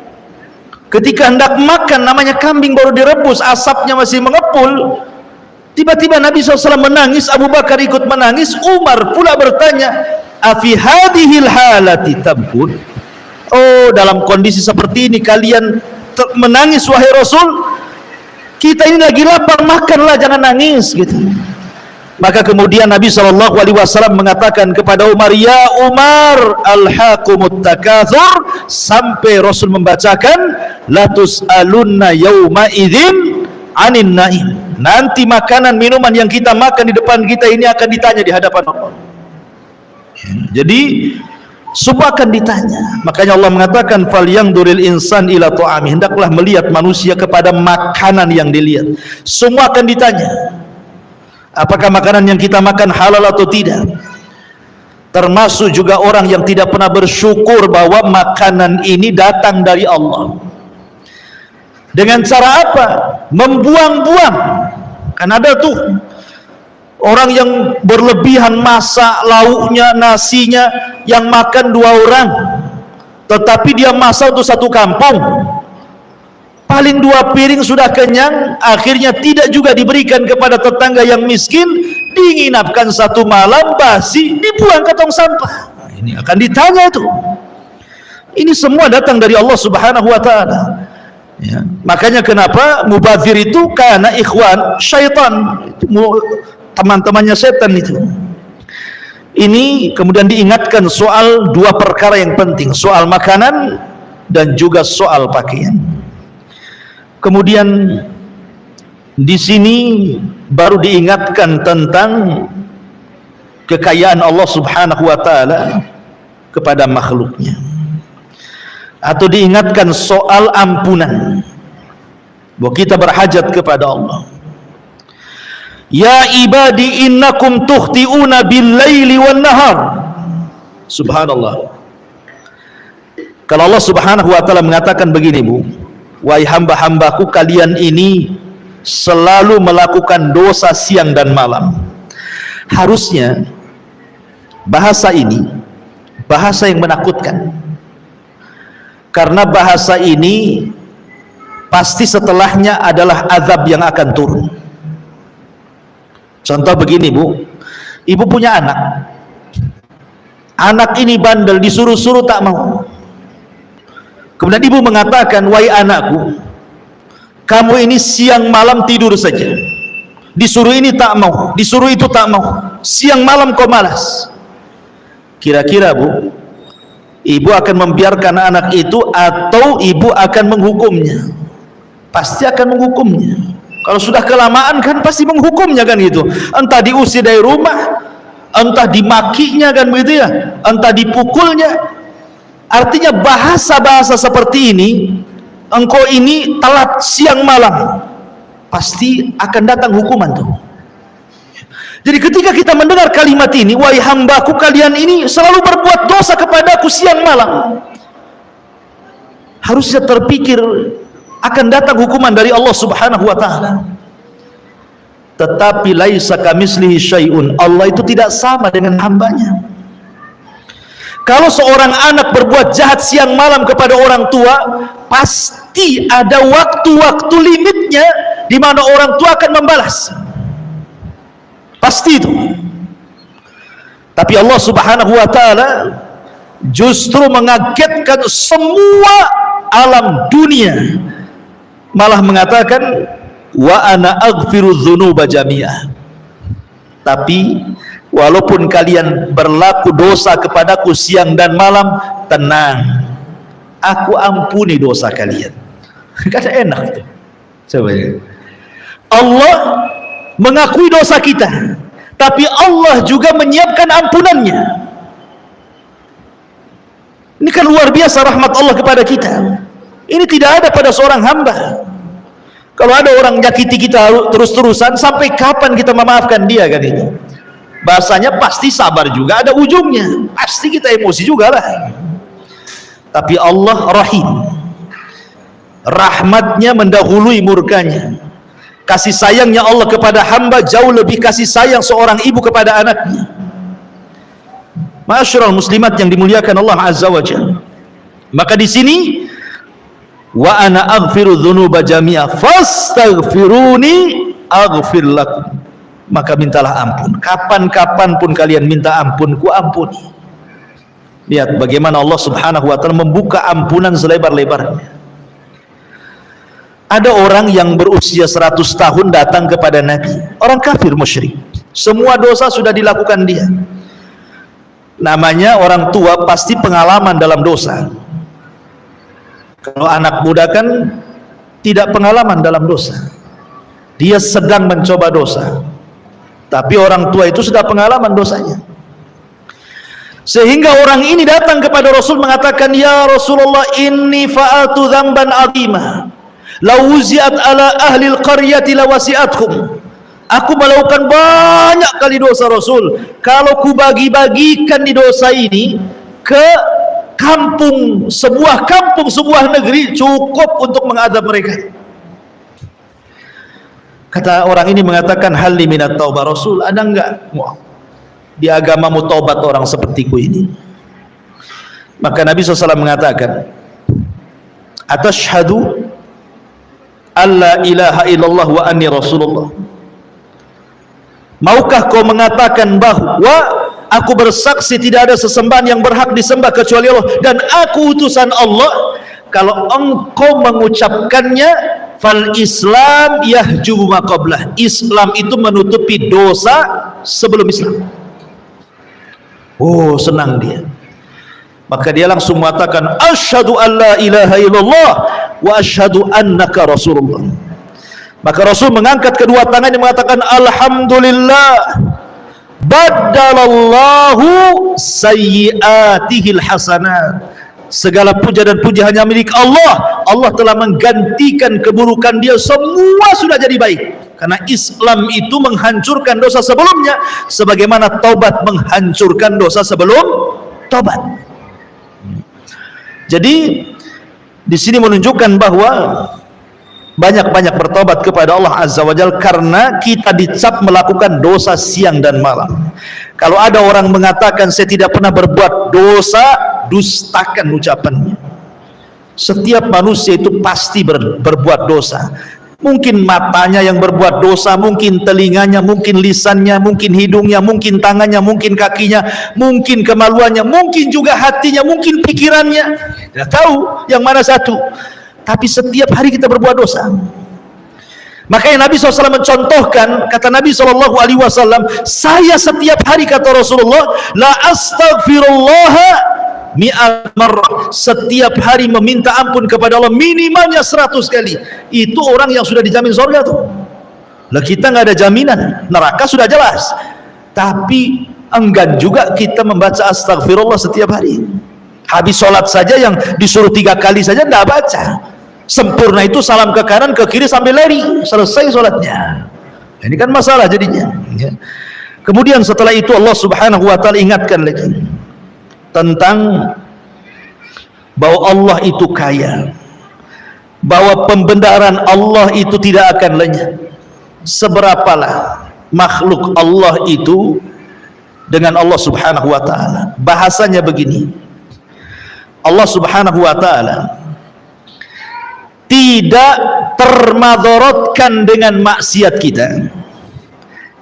Ketika hendak makan, namanya kambing baru direbus, asapnya masih mengepul, tiba-tiba Nabi SAW menangis, Abu Bakar ikut menangis, Umar pula bertanya, "Afi hadhil halati tabkun?" Oh, dalam kondisi seperti ini kalian menangis wahai Rasul? Kita ini lagi lapar, makanlah, jangan nangis gitu. Maka kemudian Nabi SAW mengatakan kepada Umar, "Ya Umar, alhaqumut takatsur," sampai Rasul membacakan, "La tus'alunna yauma idzin 'anin na'im." Nanti makanan minuman yang kita makan di depan kita ini akan ditanya di hadapan Allah. Jadi semua akan ditanya. Makanya Allah mengatakan, "Falyanzuril insan ila ta'ami." Hendaklah melihat manusia kepada makanan yang dilihat. Semua akan ditanya. Apakah makanan yang kita makan halal atau tidak? Termasuk juga orang yang tidak pernah bersyukur bahwa makanan ini datang dari Allah. Dengan cara apa? Membuang-buang. Kan ada tuh orang yang berlebihan masak lauknya, nasinya, yang makan 2 orang, tetapi dia masak untuk 1 kampung. Paling 2 piring sudah kenyang, akhirnya tidak juga diberikan kepada tetangga yang miskin, diinapkan 1 malam, basi, dibuang ke tong sampah. Nah, ini akan ditanya itu. Ini semua datang dari Allah Subhanahu wa Ta'ala. Ya. Makanya kenapa mubadzir itu karena ikhwan syaitan, teman-temannya setan itu. Ini kemudian diingatkan soal 2 perkara yang penting, soal makanan dan juga soal pakaian. Kemudian di sini baru diingatkan tentang kekayaan Allah Subhanahu wa Ta'ala kepada makhluknya, atau diingatkan soal ampunan, bahwa kita berhajat kepada Allah. "Ya ibadi innakum tukhti'una bil-laili wan-nahar." Subhanallah. Kalau Allah Subhanahu wa Ta'ala mengatakan begini, Bu, "Wahai hamba-hambaku, kalian ini selalu melakukan dosa siang dan malam." Harusnya bahasa ini bahasa yang menakutkan, karena bahasa ini pasti setelahnya adalah azab yang akan turun. Contoh begini, Bu, ibu punya anak ini bandel, disuruh-suruh tak mau. Kemudian ibu mengatakan, "Wahai anakku, kamu ini siang malam tidur saja, disuruh ini tak mau, disuruh itu tak mau, siang malam kau malas. Kira-kira Bu, ibu akan membiarkan anak itu atau ibu akan menghukumnya? Pasti akan menghukumnya. Kalau sudah kelamaan kan pasti menghukumnya kan gitu. Entah diusir dari rumah, entah dimakinya kan begitu ya, entah dipukulnya. Artinya bahasa-bahasa seperti ini, engkau ini telat siang malam, pasti akan datang hukuman tuh. Jadi ketika kita mendengar kalimat ini, wahai hambaku kalian ini selalu berbuat dosa kepadaku siang malam, harusnya terpikir akan datang hukuman dari Allah Subhanahu wa taala. Tetapi laisa kamitslihi syai'un, Allah itu tidak sama dengan hambanya. Kalau seorang anak berbuat jahat siang malam kepada orang tua, pasti ada waktu-waktu limitnya di mana orang tua akan membalas. Pasti itu. Tapi Allah Subhanahu wa taala justru mengagetkan semua alam dunia, malah mengatakan wa ana aghfiru dzunuba jami'ah. Tapi walaupun kalian berlaku dosa kepadaku siang dan malam, tenang, aku ampuni dosa kalian. Kan enak tuh. Coba ya. Allah mengakui dosa kita, tapi Allah juga menyiapkan ampunannya. Ini kan luar biasa rahmat Allah kepada kita. Ini tidak ada pada seorang hamba. Kalau ada orang nyakiti kita terus-terusan, sampai kapan kita memaafkan dia kan itu? Bahasanya pasti sabar juga ada ujungnya. Pasti kita emosi juga lah. Tapi Allah rahim. Rahmatnya mendahului murkanya. Kasih sayangnya Allah kepada hamba jauh lebih kasih sayang seorang ibu kepada anaknya. Ma'asyiral muslimat yang dimuliakan Allah Azza wa Jalla. Maka di sini wa ana aghfiru dzunuba jami'a fastaghfiruni aghfir lakum. Maka mintalah ampun. Kapan-kapan pun kalian minta ampun, ku ampuni. Lihat bagaimana Allah Subhanahu wa taala membuka ampunan selebar-lebarnya. Ada orang yang berusia 100 tahun datang kepada Nabi, orang kafir musyrik, semua dosa sudah dilakukan dia. Namanya orang tua pasti pengalaman dalam dosa. Kalau anak muda kan tidak pengalaman dalam dosa, dia sedang mencoba dosa. Tapi orang tua itu sudah pengalaman dosanya. Sehingga orang ini datang kepada Rasul mengatakan, ya Rasulullah, inni fa'altu dzamban 'azima law wuzi'at ala ahli al-qaryati lawasi'atkum. Aku melakukan banyak kali dosa Rasul. Kalau ku bagi-bagikan di dosa ini ke kampung, sebuah negeri, cukup untuk mengadab mereka. Kata orang ini mengatakan, halli minat taubah, Rasul, ada enggak di agamamu taubat orang sepertiku ini? Maka Nabi SAW mengatakan, atashhadu alla ilaha illallah wa anni rasulullah. Maukah kau mengatakan bahwa aku bersaksi tidak ada sesembahan yang berhak disembah kecuali Allah dan aku utusan Allah? Kalau engkau mengucapkannya, fal Islam yahjubu ma qablah. Islam itu menutupi dosa sebelum Islam. Oh, senang dia. Maka dia langsung mengatakan, asyhadu alla ilaha illallah wa asyhadu annaka rasulullah. Maka Rasul mengangkat kedua tangannya mengatakan, alhamdulillah badalallahu sayyiatihil hasanat. Segala puja dan puji hanya milik Allah. Allah telah menggantikan keburukan dia, semua sudah jadi baik. Karena Islam itu menghancurkan dosa sebelumnya, sebagaimana taubat menghancurkan dosa sebelum taubat. Jadi di sini menunjukkan bahwa banyak-banyak bertobat kepada Allah Azza wa Jalla, karena kita dicap melakukan dosa siang dan malam. Kalau ada orang mengatakan saya tidak pernah berbuat dosa, dustakan ucapannya. Setiap manusia itu pasti berbuat dosa. Mungkin matanya yang berbuat dosa, mungkin telinganya, mungkin lisannya, mungkin hidungnya, mungkin tangannya, mungkin kakinya, mungkin kemaluannya, mungkin juga hatinya, mungkin pikirannya. Tidak tahu yang mana satu. Tapi setiap hari kita berbuat dosa. Makanya Nabi SAW mencontohkan, kata Nabi SAW, saya setiap hari, kata Rasulullah, la astaghfirullah mi'at marrah, setiap hari meminta ampun kepada Allah minimalnya 100 kali. Itu orang yang sudah dijamin surga tuh. Lah kita nggak ada jaminan, neraka sudah jelas, tapi enggan juga kita membaca astaghfirullah setiap hari. Habis sholat saja yang disuruh 3 kali saja tidak baca. Sempurna itu salam ke kanan ke kiri sambil lari, selesai sholatnya. Ini kan masalah jadinya. Kemudian setelah itu Allah Subhanahu wa taala ingatkan lagi tentang bahwa Allah itu kaya, bahwa pembenaran Allah itu tidak akan lenyap. Seberapalah makhluk Allah itu dengan Allah Subhanahu wa taala. Bahasanya begini, Allah Subhanahu wa taala tidak termadorotkan dengan maksiat kita,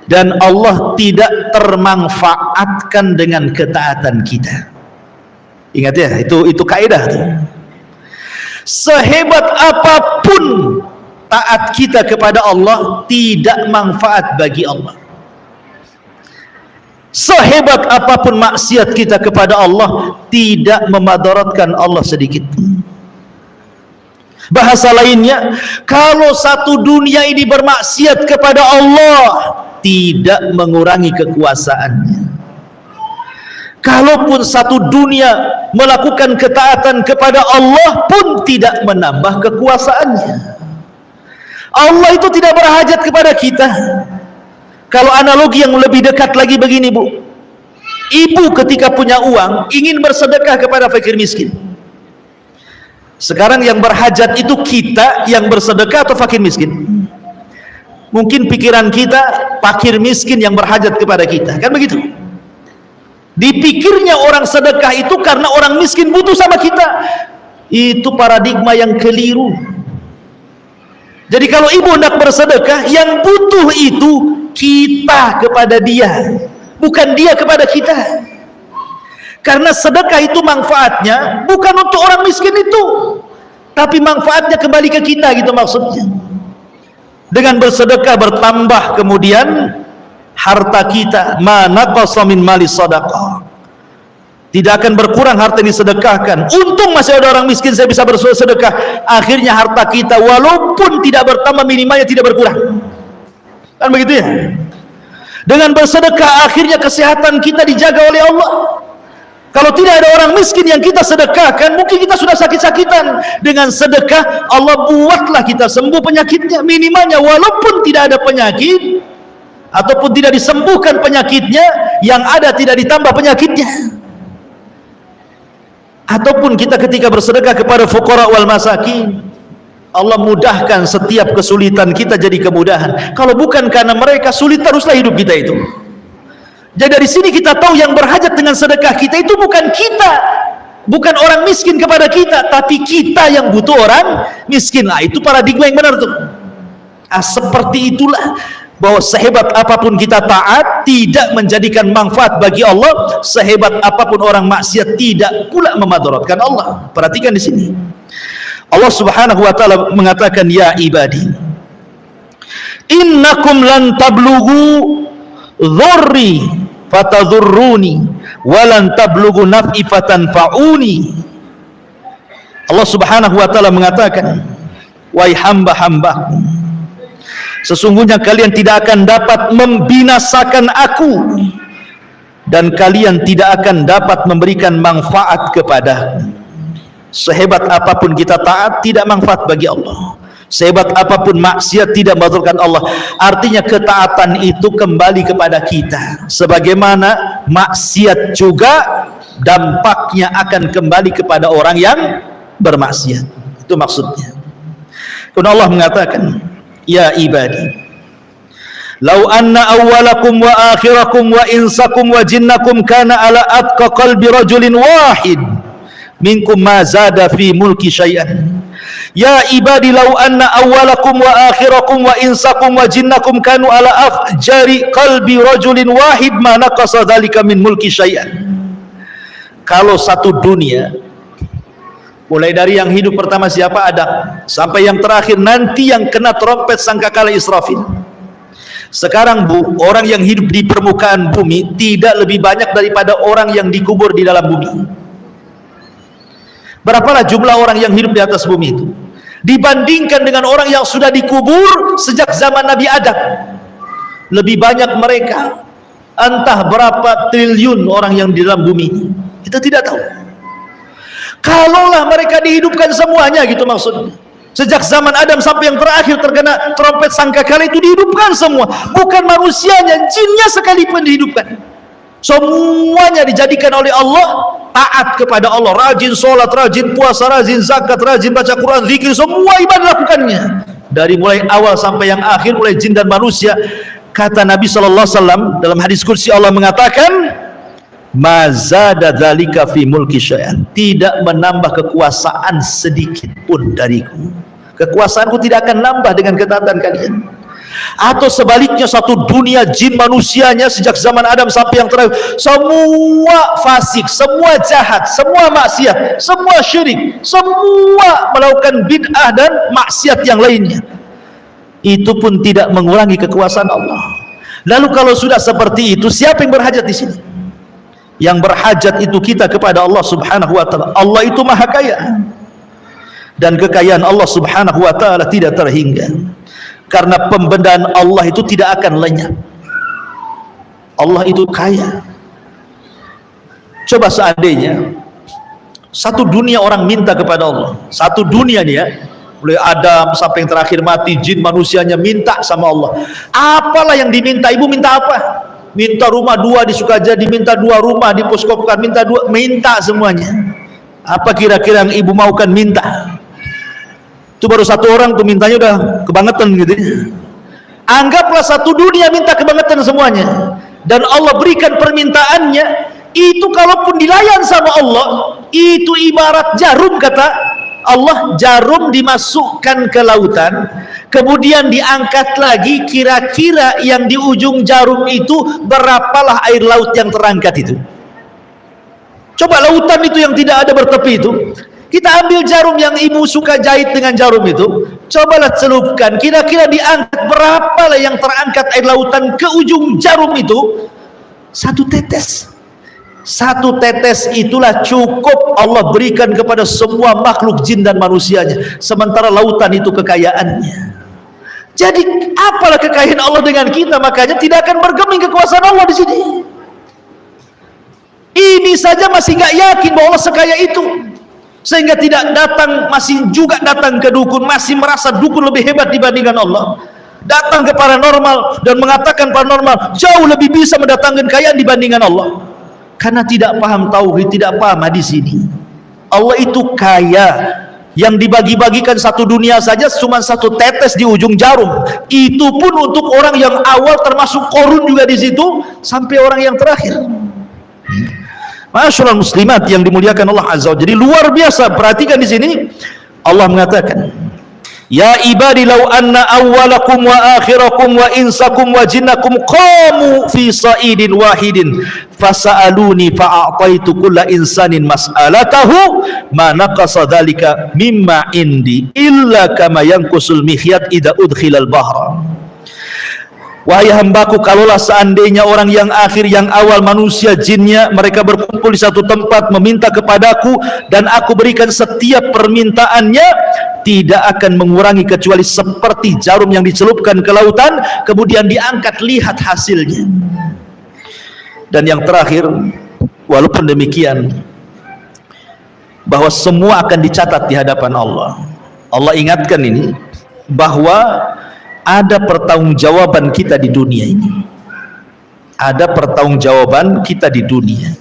dan Allah tidak termanfaatkan dengan ketaatan kita. Ingat ya, itu kaidah tuh. Sehebat apapun taat kita kepada Allah, tidak manfaat bagi Allah. Sehebat apapun maksiat kita kepada Allah, tidak memadaratkan Allah sedikit. Bahasa lainnya, kalau satu dunia ini bermaksiat kepada Allah, tidak mengurangi kekuasaannya. Kalaupun satu dunia melakukan ketaatan kepada Allah pun tidak menambah kekuasaannya. Allah itu tidak berhajat kepada kita. Kalau analogi yang lebih dekat lagi begini, Bu. Ibu ketika punya uang ingin bersedekah kepada fakir miskin. Sekarang yang berhajat itu kita yang bersedekah atau fakir miskin? Mungkin pikiran kita fakir miskin yang berhajat kepada kita, kan begitu? Dipikirnya orang sedekah itu karena orang miskin butuh sama kita. Itu paradigma yang keliru. Jadi kalau ibu hendak bersedekah, yang butuh itu kita kepada dia, bukan dia kepada kita. Karena sedekah itu manfaatnya bukan untuk orang miskin itu, tapi manfaatnya kembali ke kita, gitu maksudnya. Dengan bersedekah bertambah kemudian harta kita, ma naqasa min mali sadaqah. Tidak akan berkurang harta yang disedekahkan. Untung masih ada orang miskin, saya bisa bersedekah. Akhirnya harta kita walaupun tidak bertambah, minimalnya tidak berkurang. Kan begitu ya? Dengan bersedekah akhirnya kesehatan kita dijaga oleh Allah. Kalau tidak ada orang miskin yang kita sedekahkan, mungkin kita sudah sakit-sakitan. Dengan sedekah Allah buatlah kita sembuh penyakitnya. Minimalnya walaupun tidak ada penyakit ataupun tidak disembuhkan penyakitnya, yang ada tidak ditambah penyakitnya. Ataupun kita ketika bersedekah kepada fuqara wal masakin, Allah mudahkan setiap kesulitan kita jadi kemudahan. Kalau bukan karena mereka, sulit teruslah hidup kita itu. Jadi dari sini kita tahu yang berhajat dengan sedekah kita itu bukan kita, bukan orang miskin kepada kita, tapi kita yang butuh orang miskin. Nah, itu paradigma yang benar tuh. Seperti itulah, bahwa sehebat apapun kita taat tidak menjadikan manfaat bagi Allah, sehebat apapun orang maksiat tidak pula memadaratkan Allah. Perhatikan di sini. Allah Subhanahu wa taala mengatakan, ya ibadi, innakum lan tablughu dhurri fatadhurruni walan tablughu naf'i fatanfa'uni. Allah Subhanahu wa taala mengatakan, wahai hamba-hambaku, sesungguhnya kalian tidak akan dapat membinasakan aku, dan kalian tidak akan dapat memberikan manfaat kepadaku. Sehebat apapun kita taat, tidak manfaat bagi Allah. Sehebat apapun maksiat, tidak membatalkan Allah. Artinya ketaatan itu kembali kepada kita. Sebagaimana maksiat juga dampaknya akan kembali kepada orang yang bermaksiat. Itu maksudnya. Kemudian Allah mengatakan, ya ibadi, lau anna awwalakum wa akhirakum wa insakum wa jinnakum kana ala atqa qalbi rajulin wahid minkum ma zada fi mulki syai'an. Ya ibadi, lau anna awwalakum wa akhirakum wa insakum wa jinnakum kanu ala afjari qalbi rajulin wahid ma naqasa dzalika min mulki syai'an. Kalau satu dunia Mulai dari yang hidup pertama siapa? Adam, sampai yang terakhir nanti yang kena trompet sangkakala Israfil. Sekarang Bu, orang yang hidup di permukaan bumi tidak lebih banyak daripada orang yang dikubur di dalam bumi. Berapalah jumlah orang yang hidup di atas bumi itu dibandingkan dengan orang yang sudah dikubur sejak zaman Nabi Adam? Lebih banyak mereka. Entah berapa triliun orang yang di dalam bumi, kita tidak tahu. Kalaulah mereka dihidupkan semuanya, gitu maksudnya, sejak zaman Adam sampai yang terakhir terkena trompet sangkakala itu dihidupkan semua, bukan manusianya, jinnya sekalipun dihidupkan. Semuanya dijadikan oleh Allah taat kepada Allah, rajin sholat, rajin puasa, rajin zakat, rajin baca Quran, zikir, semua ibadah lakukannya dari mulai awal sampai yang akhir, mulai jin dan manusia. Kata Nabi SAW dalam hadis kursi, Allah mengatakan, mazada dzalika fi mulki syai'an, tidak menambah kekuasaan sedikit pun dariku. Kekuasaanku tidak akan nambah dengan ketaatan kalian. Atau sebaliknya, satu dunia jin manusianya sejak zaman Adam sampai yang terakhir, semua fasik, semua jahat, semua maksiat, semua syirik, semua melakukan bid'ah dan maksiat yang lainnya, itu pun tidak mengurangi kekuasaan Allah. Lalu kalau sudah seperti itu, siapa yang berhajat di sini? Yang berhajat itu kita kepada Allah Subhanahu wa taala. Allah itu maha kaya, dan kekayaan Allah Subhanahu wa taala tidak terhingga, karena pembendaan Allah itu tidak akan lenyap. Allah itu kaya. Coba seandainya satu dunia orang minta kepada Allah, satu dunia dia, mulai Adam sampai yang terakhir mati, jin manusianya minta sama Allah. Apalah yang diminta? Ibu minta apa? Minta rumah 2 di Sukajadi, minta 2 rumah di Poskokan, minta 2, minta semuanya. Apa kira-kira yang ibu maukan minta? Itu baru satu orang tuh mintanya udah kebangetan gitu. Anggaplah satu dunia minta kebangetan semuanya, dan Allah berikan permintaannya itu, kalaupun dilayan sama Allah, itu ibarat jarum, kata Allah. Jarum dimasukkan ke lautan, kemudian diangkat lagi, kira-kira yang di ujung jarum itu berapalah air laut yang terangkat itu? Coba lautan itu yang tidak ada bertepi itu, kita ambil jarum yang ibu suka jahit dengan jarum itu, cobalah celupkan, kira-kira diangkat berapalah yang terangkat air lautan ke ujung jarum itu? Satu tetes. Satu tetes itulah cukup Allah berikan kepada semua makhluk jin dan manusianya, sementara lautan itu kekayaannya. Jadi apalah kekayaan Allah dengan kita? Makanya tidak akan bergeming kekuasaan Allah di sini. Ini saja masih nggak yakin bahwa Allah sekaya itu, sehingga tidak datang, masih juga datang ke dukun, masih merasa dukun lebih hebat dibandingkan Allah. Datang ke paranormal dan mengatakan paranormal jauh lebih bisa mendatangkan kekayaan dibandingkan Allah. Karena tidak paham tauhid, tidak paham hadis ini. Allah itu kaya, yang dibagi-bagikan satu dunia saja cuma satu tetes di ujung jarum. Itu pun untuk orang yang awal, termasuk Qarun juga di situ, sampai orang yang terakhir. Masyaallah muslimat yang dimuliakan Allah Azza wa Jalla. Jadi luar biasa. Perhatikan di sini Allah mengatakan, ya ibadi law anna awwalakum wa akhirakum wa insakum wa jinnakum qamu fi sa'idin wahidin fasa'aluni fa'ataitu kulla insanin mas'alatahu ma naqasa dhalika mimma indi illa kama yanqusul mihyat idza udkhilal bahra. Wahai hambaku, kalaulah seandainya orang yang akhir, yang awal, manusia, jinnya, mereka berkumpul di satu tempat meminta kepadaku, dan aku berikan setiap permintaannya, tidak akan mengurangi kecuali seperti jarum yang dicelupkan ke lautan kemudian diangkat, lihat hasilnya. Dan yang terakhir, walaupun demikian, bahwa semua akan dicatat di hadapan Allah. Allah ingatkan ini, bahwa ada pertanggungjawaban kita di dunia ini. Ada pertanggungjawaban kita di dunia.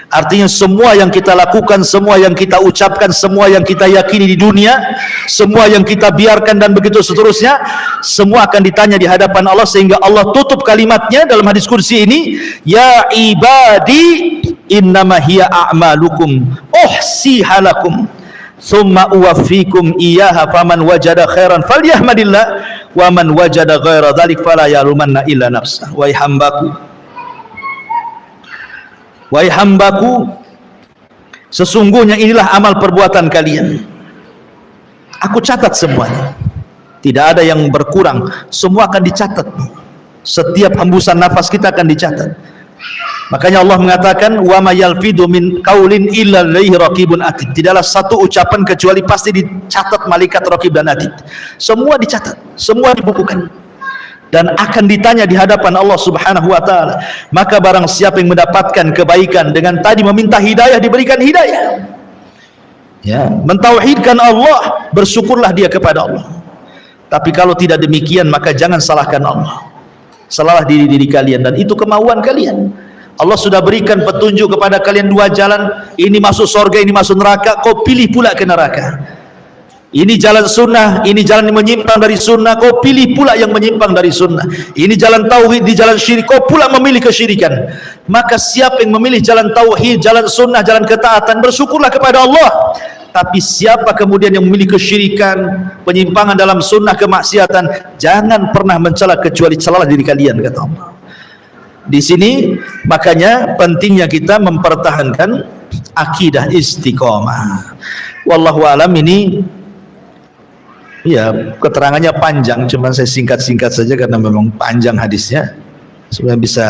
Artinya semua yang kita lakukan, semua yang kita ucapkan, semua yang kita yakini di dunia, semua yang kita biarkan dan begitu seterusnya, semua akan ditanya di hadapan Allah. Sehingga Allah tutup kalimatnya dalam hadis kursi ini, ya ibadi innama hiya a'malukum uhsiha lakum thumma uwaffikum iyyaha faman wajada khairan falyahmadillah wa man wajada ghaira dzalik fala yalumanna illa nafsah. Wahai hambaku, Sesungguhnya inilah amal perbuatan kalian. Aku catat semuanya. Tidak ada yang berkurang, semua akan dicatat. Setiap hembusan nafas kita akan dicatat. Makanya Allah mengatakan, wa ma yalfidu min qaulin illa alaihi raqibun atid. Tidaklah satu ucapan kecuali pasti dicatat malaikat raqib dan atid. Semua dicatat, semua dibukukan, dan akan ditanya di hadapan Allah Subhanahu wa taala. Maka barang siapa yang mendapatkan kebaikan dengan tadi meminta hidayah, diberikan hidayah. Ya, mentauhidkan Allah, bersyukurlah dia kepada Allah. Tapi kalau tidak demikian, maka jangan salahkan Allah. Salahlah diri kalian, dan itu kemauan kalian. Allah sudah berikan petunjuk kepada kalian dua jalan, ini masuk surga, ini masuk neraka, kau pilih pula ke neraka. Ini jalan sunnah, ini jalan yang menyimpang dari sunnah, kau pilih pula yang menyimpang dari sunnah. Ini jalan tauhid, di jalan syirik, kau pula memilih kesyirikan. Maka siapa yang memilih jalan tauhid, jalan sunnah, jalan ketaatan, bersyukurlah kepada Allah. Tapi siapa kemudian yang memilih kesyirikan, penyimpangan dalam sunnah, kemaksiatan, jangan pernah mencela kecuali celalah diri kalian, kata Allah. Di sini makanya pentingnya kita mempertahankan akidah istiqomah. Wallahu alam. Ini ya keterangannya panjang, cuma saya singkat-singkat saja karena memang panjang hadisnya. Sebenarnya bisa,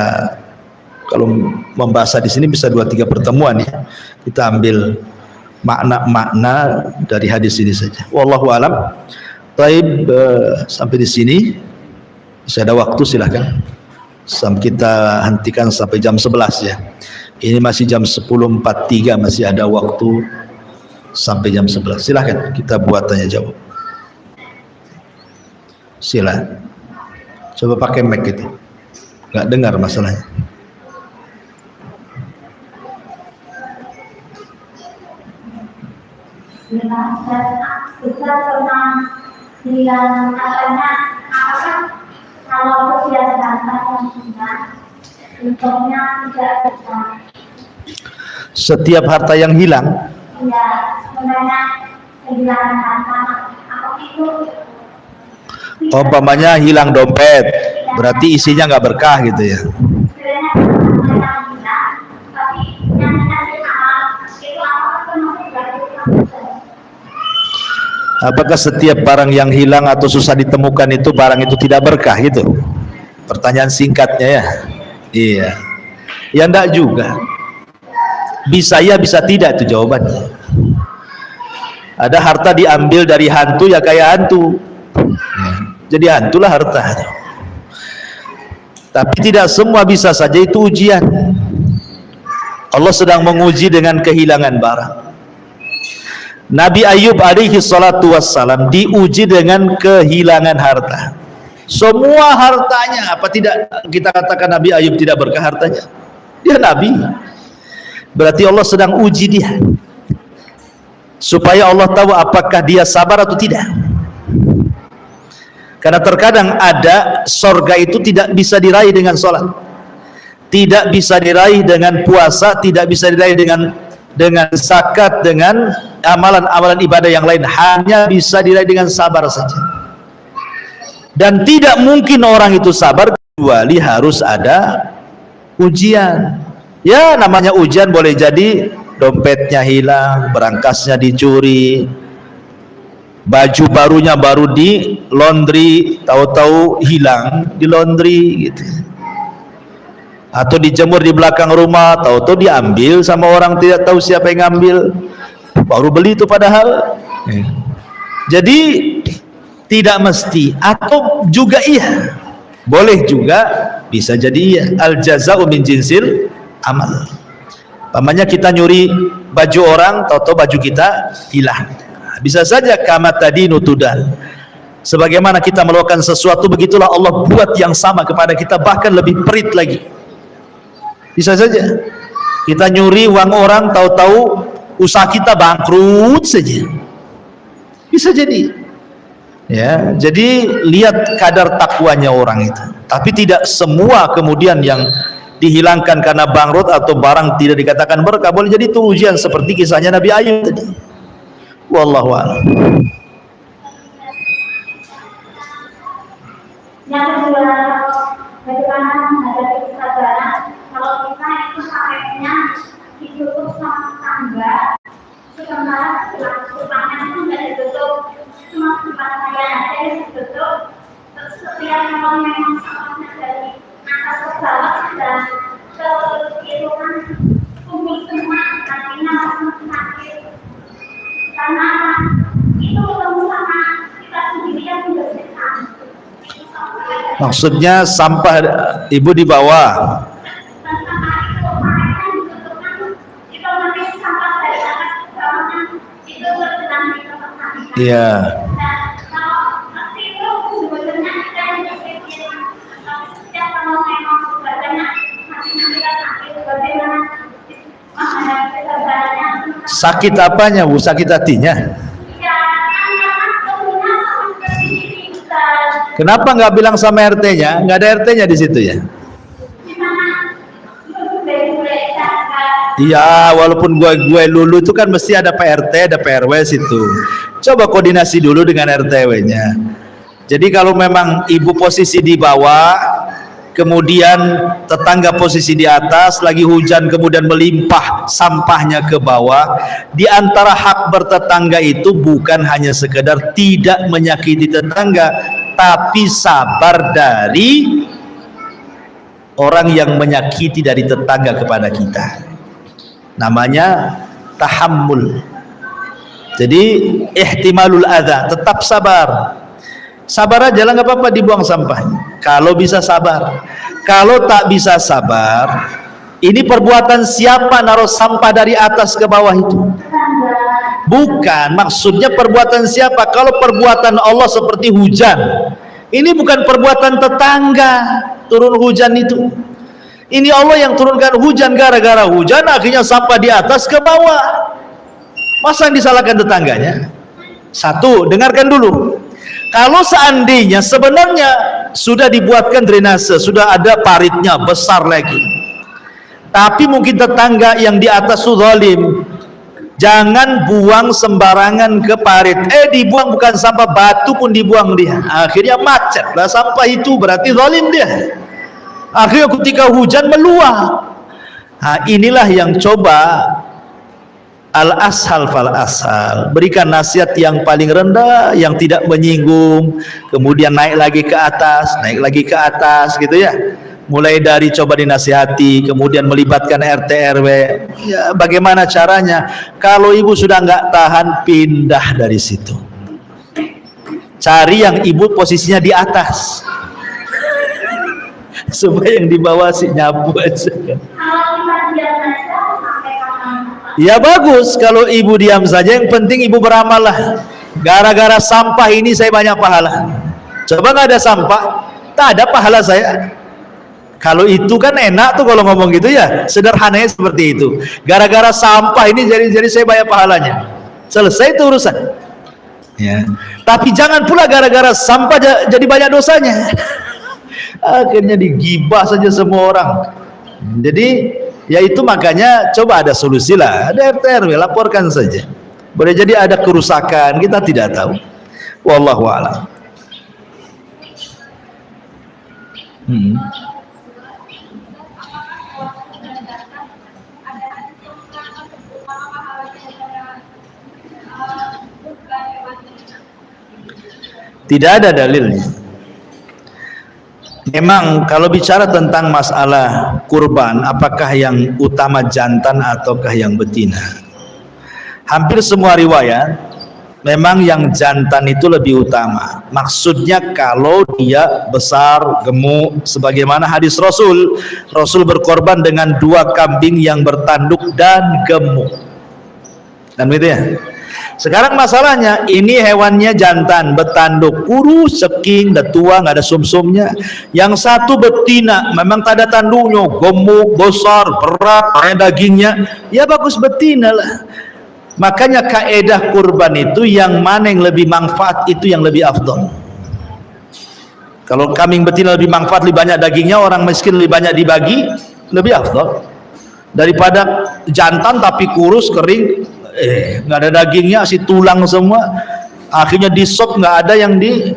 kalau membahas di sini bisa 2-3 pertemuan ya. Kita ambil makna-makna dari hadis ini saja. Wallahu alam. Baik, sampai di sini. Bisa ada waktu silahkan. Kita hentikan sampai jam 11 ya. Ini masih jam 10.43, masih ada waktu sampai jam 11. Silahkan kita buat tanya jawab. Silakan. Coba pakai mic itu. Nggak dengar masalahnya. Bisa pernah bilang katanya, apakah kalau usia harta yang hilang, untungnya tidak besar? Setiap harta yang hilang? Iya, sebenarnya kehilangan harta, apa itu? Umpamanya hilang dompet, berarti isinya nggak berkah gitu ya? Apakah setiap barang yang hilang atau susah ditemukan itu barang itu tidak berkah gitu? Pertanyaan singkatnya ya. Iya. Ya enggak juga. Bisa ya, bisa tidak, itu jawabannya. Ada harta diambil dari hantu ya kayak hantu. Jadi hantulah harta. Tapi tidak semua bisa saja itu ujian. Allah sedang menguji dengan kehilangan barang. Nabi Ayub alaihi salatu wassalam diuji dengan kehilangan harta. Semua hartanya, apa tidak kita katakan Nabi Ayub tidak berkah hartanya? Dia Nabi. Berarti Allah sedang uji dia, supaya Allah tahu apakah dia sabar atau tidak. Karena terkadang ada sorga itu tidak bisa diraih dengan sholat, tidak bisa diraih dengan puasa, tidak bisa diraih dengan zakat, dengan amalan-amalan ibadah yang lain, hanya bisa diraih dengan sabar saja. Dan tidak mungkin orang itu sabar kecuali harus ada ujian. Ya namanya ujian, boleh jadi dompetnya hilang, berangkasnya dicuri, baju barunya baru di laundry, tahu-tahu hilang di laundry gitu. Atau dijemur di belakang rumah, tahu-tahu diambil sama orang tidak tahu siapa yang ngambil, baru beli itu padahal. Jadi tidak mesti, atau juga iya, boleh juga, bisa jadi iya. Al jaza'u min jinsil amal. Pamannya kita nyuri baju orang, tahu-tahu baju kita hilang. Bisa saja kama tadinu tudan. Sebagaimana kita melakukan sesuatu, begitulah Allah buat yang sama kepada kita, bahkan lebih perit lagi. Bisa saja kita nyuri uang orang, tahu-tahu usaha kita bangkrut saja. Bisa jadi. Ya, jadi lihat kadar takwanya orang itu. Tapi tidak semua kemudian yang dihilangkan karena bangkrut atau barang tidak dikatakan berkah. Boleh jadi itu ujian seperti kisahnya Nabi Ayub tadi. Wallahu a'lam. Yang kedua, bagaimana menghadapi kesabaran kalau kita itu sakitnya ditutup sama tangga Maksudnya sampah ibu di bawah. Iya. Sakit apanya Bu? Sakit hatinya? Kenapa nggak bilang sama RT-nya? Nggak ada RT-nya di situ ya? Iya, walaupun gue lulu itu kan mesti ada PRT, ada PRW situ. Coba koordinasi dulu dengan RT-nya. Jadi kalau memang ibu posisi di bawah, kemudian tetangga posisi di atas, lagi hujan kemudian melimpah sampahnya ke bawah, di antara hak bertetangga itu bukan hanya sekedar tidak menyakiti tetangga, tapi sabar dari orang yang menyakiti dari tetangga kepada kita. Namanya tahammul. Jadi ihtimalul adza, tetap sabar. Sabar aja lah, nggak apa-apa dibuang sampahnya kalau bisa sabar. Kalau tak bisa sabar, ini perbuatan siapa naruh sampah dari atas ke bawah itu? Bukan, maksudnya perbuatan siapa? Kalau perbuatan Allah seperti hujan, ini bukan perbuatan tetangga turun hujan itu. Ini Allah yang turunkan hujan, gara-gara hujan akhirnya sampah di atas ke bawah. Masa yang disalahkan tetangganya? Satu, dengarkan dulu. Kalau seandainya sebenarnya sudah dibuatkan drainase, sudah ada paritnya besar lagi, tapi mungkin tetangga yang di atas zalim, jangan buang sembarangan ke parit. Dibuang bukan sampah, batu pun dibuang dia. Akhirnya macet lah sampah itu, berarti zalim dia. Akhirnya ketika hujan meluap. Nah, inilah yang coba al-ashal fal ashal, berikan nasihat yang paling rendah, yang tidak menyinggung, kemudian naik lagi ke atas, naik lagi ke atas gitu ya. Mulai dari coba dinasihati, kemudian melibatkan RT RW. Ya, bagaimana caranya? Kalau ibu sudah nggak tahan, pindah dari situ. Cari yang ibu posisinya di atas, supaya yang di bawah sih nyapu aja. Ya bagus kalau ibu diam saja, yang penting ibu beramal lah. Gara-gara sampah ini saya banyak pahala. Coba nggak ada sampah, tak ada pahala saya. Kalau itu kan enak tuh kalau ngomong gitu ya, sederhananya seperti itu. Gara-gara sampah ini jadi saya banyak pahalanya. Selesai itu urusan. Ya. Tapi jangan pula gara-gara sampah jadi banyak dosanya. Akhirnya digibah saja semua orang. Jadi ya itu makanya coba ada solusi lah, ada RT RW, laporkan saja. Boleh jadi ada kerusakan, kita tidak tahu. Wallahu a'lam. Tidak ada dalilnya. Memang kalau bicara tentang masalah kurban, apakah yang utama jantan ataukah yang betina? Hampir semua riwayat memang yang jantan itu lebih utama. Maksudnya kalau dia besar, gemuk, sebagaimana hadis Rasul. Rasul berkorban dengan 2 kambing yang bertanduk dan gemuk. Dan begitu ya. Sekarang masalahnya ini hewannya jantan, bertanduk, kurus, ceking, dah tua, nggak ada sumsumnya. Yang satu betina, memang tak ada tanduknya, gemuk, besar, berat, ada dagingnya. Ya bagus betina lah. Makanya kaedah kurban itu yang mana yang lebih manfaat itu yang lebih afdal. Kalau kambing betina lebih manfaat, lebih banyak dagingnya, orang miskin lebih banyak dibagi, lebih afdal daripada jantan tapi kurus, kering, nggak ada dagingnya, si tulang semua. Akhirnya di sop nggak ada yang di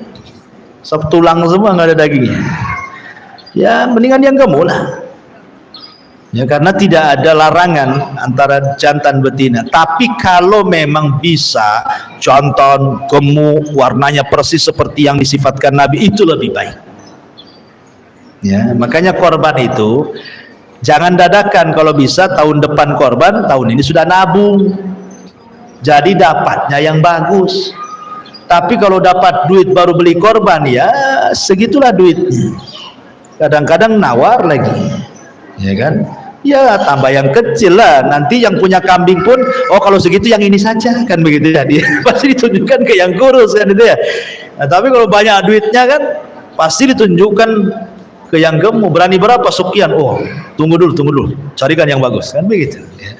sop, tulang semua, nggak ada dagingnya. Ya mendingan yang gemuk lah. Ya karena tidak ada larangan antara jantan betina. Tapi kalau memang bisa jantan gemuk, warnanya persis seperti yang disifatkan Nabi, itu lebih baik. Ya makanya korban itu jangan dadakan. Kalau bisa tahun depan korban, tahun ini sudah nabung. Jadi dapatnya yang bagus. Tapi kalau dapat duit baru beli korban, ya segitulah duitnya. Kadang-kadang nawar lagi, ya kan? Ya tambah yang kecil lah. Nanti yang punya kambing pun, oh kalau segitu yang ini saja, kan begitu ya. Dia pasti ditunjukkan ke yang kurus kan itu ya. Nah, tapi kalau banyak duitnya kan pasti ditunjukkan ke yang gemuk. Berani berapa sekian? Oh tunggu dulu, carikan yang bagus, kan begitu ya.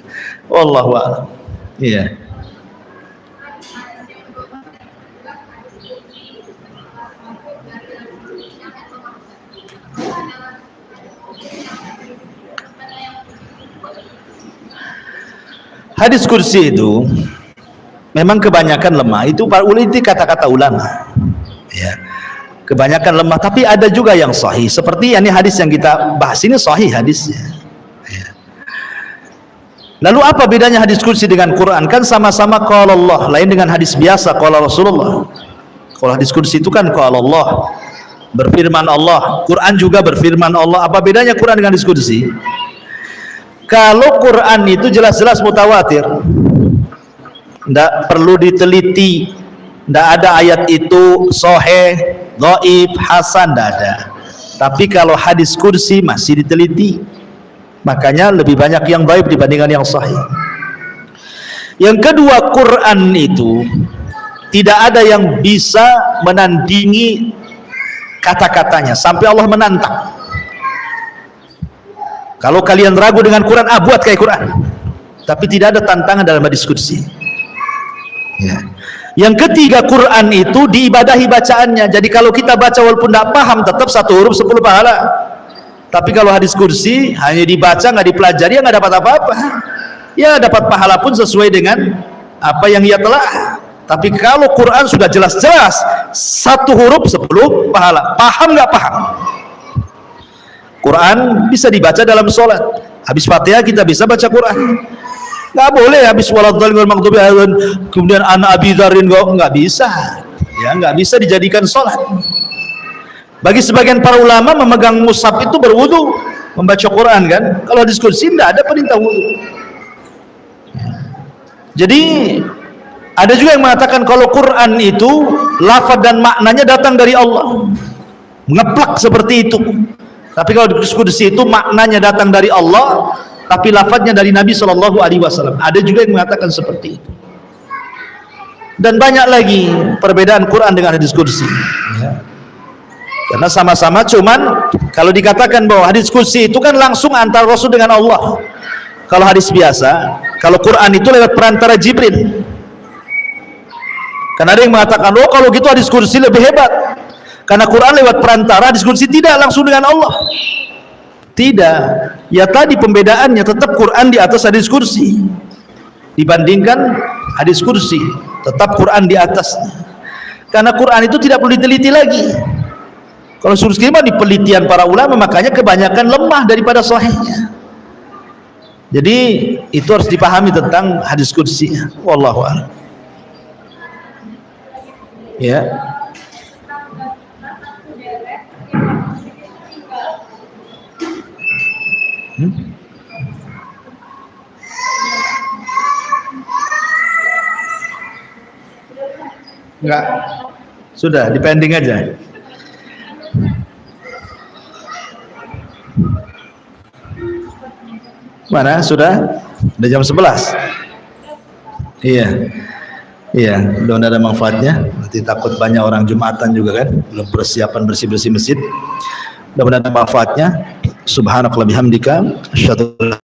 Wallahu a'lam. Iya. Hadis kursi itu memang kebanyakan lemah. Itu kata-kata ulama. Ya. Kebanyakan lemah, tapi ada juga yang sahih. Seperti ini hadis yang kita bahas ini sahih hadisnya. Ya. Lalu apa bedanya hadis kursi dengan Quran? Kan sama-sama qala Allah, lain dengan hadis biasa qala Rasulullah. Kalau hadis kursi itu kan qala Allah, berfirman Allah. Quran juga berfirman Allah. Apa bedanya Quran dengan hadis kursi? Kalau Quran itu jelas-jelas mutawatir, tidak perlu diteliti, tidak ada ayat itu sahih, dhaif, hasan, tidak ada. Tapi kalau hadis kursi masih diteliti, makanya lebih banyak yang dhaif dibandingkan yang sahih. Yang kedua, Quran itu tidak ada yang bisa menandingi kata-katanya sampai Allah menantang. Kalau kalian ragu dengan Quran, buat kayak Quran. Tapi tidak ada tantangan dalam diskusi. Ya. Yang ketiga, Quran itu diibadahi bacaannya. Jadi kalau kita baca walaupun tidak paham, tetap 1 huruf 10 pahala. Tapi kalau hadis kursi hanya dibaca, nggak dipelajari, ya nggak dapat apa-apa. Ya dapat pahala pun sesuai dengan apa yang ia telah. Tapi kalau Quran sudah jelas-jelas 1 huruf 10 pahala. Paham nggak paham? Quran bisa dibaca dalam sholat. Habis Fatihah kita bisa baca Quran. Nggak boleh habis waladhdallin wal maghdubi alaihim kemudian an Abi Dzarrin, nggak bisa. Ya nggak bisa dijadikan sholat. Bagi sebagian para ulama memegang mushaf itu berwudu membaca Quran kan. Kalau diskusi tidak ada perintah wudu. Jadi ada juga yang mengatakan kalau Quran itu lafaz dan maknanya datang dari Allah. Ngeplak seperti itu. Tapi kalau diskusi itu maknanya datang dari Allah, tapi lafadznya dari Nabi SAW. Ada juga yang mengatakan seperti itu. Dan banyak lagi perbedaan Quran dengan hadis kursi. Ya. Karena sama-sama, cuman kalau dikatakan bahwa hadis kursi itu kan langsung antara Rasul dengan Allah. Kalau hadis biasa, kalau Quran itu lewat perantara Jibril. Karena ada yang mengatakan, oh kalau gitu hadis kursi lebih hebat. Karena Quran lewat perantara, diskusi tidak langsung dengan Allah. Tidak. Ya tadi pembedaannya tetap Quran di atas hadis kursi. Dibandingkan hadis kursi, tetap Quran di atasnya. Karena Quran itu tidak perlu diteliti lagi. Kalau kursi mah di penelitian para ulama, makanya kebanyakan lemah daripada sahihnya. Jadi itu harus dipahami tentang hadis kursi. Wallahu a'lam. Ya. Enggak, sudah dipending aja. Mana sudah jam 11. Iya, belum ada manfaatnya. Nanti takut banyak orang Jumatan juga kan, belum persiapan bersih-bersih masjid. Mudah-mudahan ada manfaatnya. Subhanakallahumma bihamdika asyhadu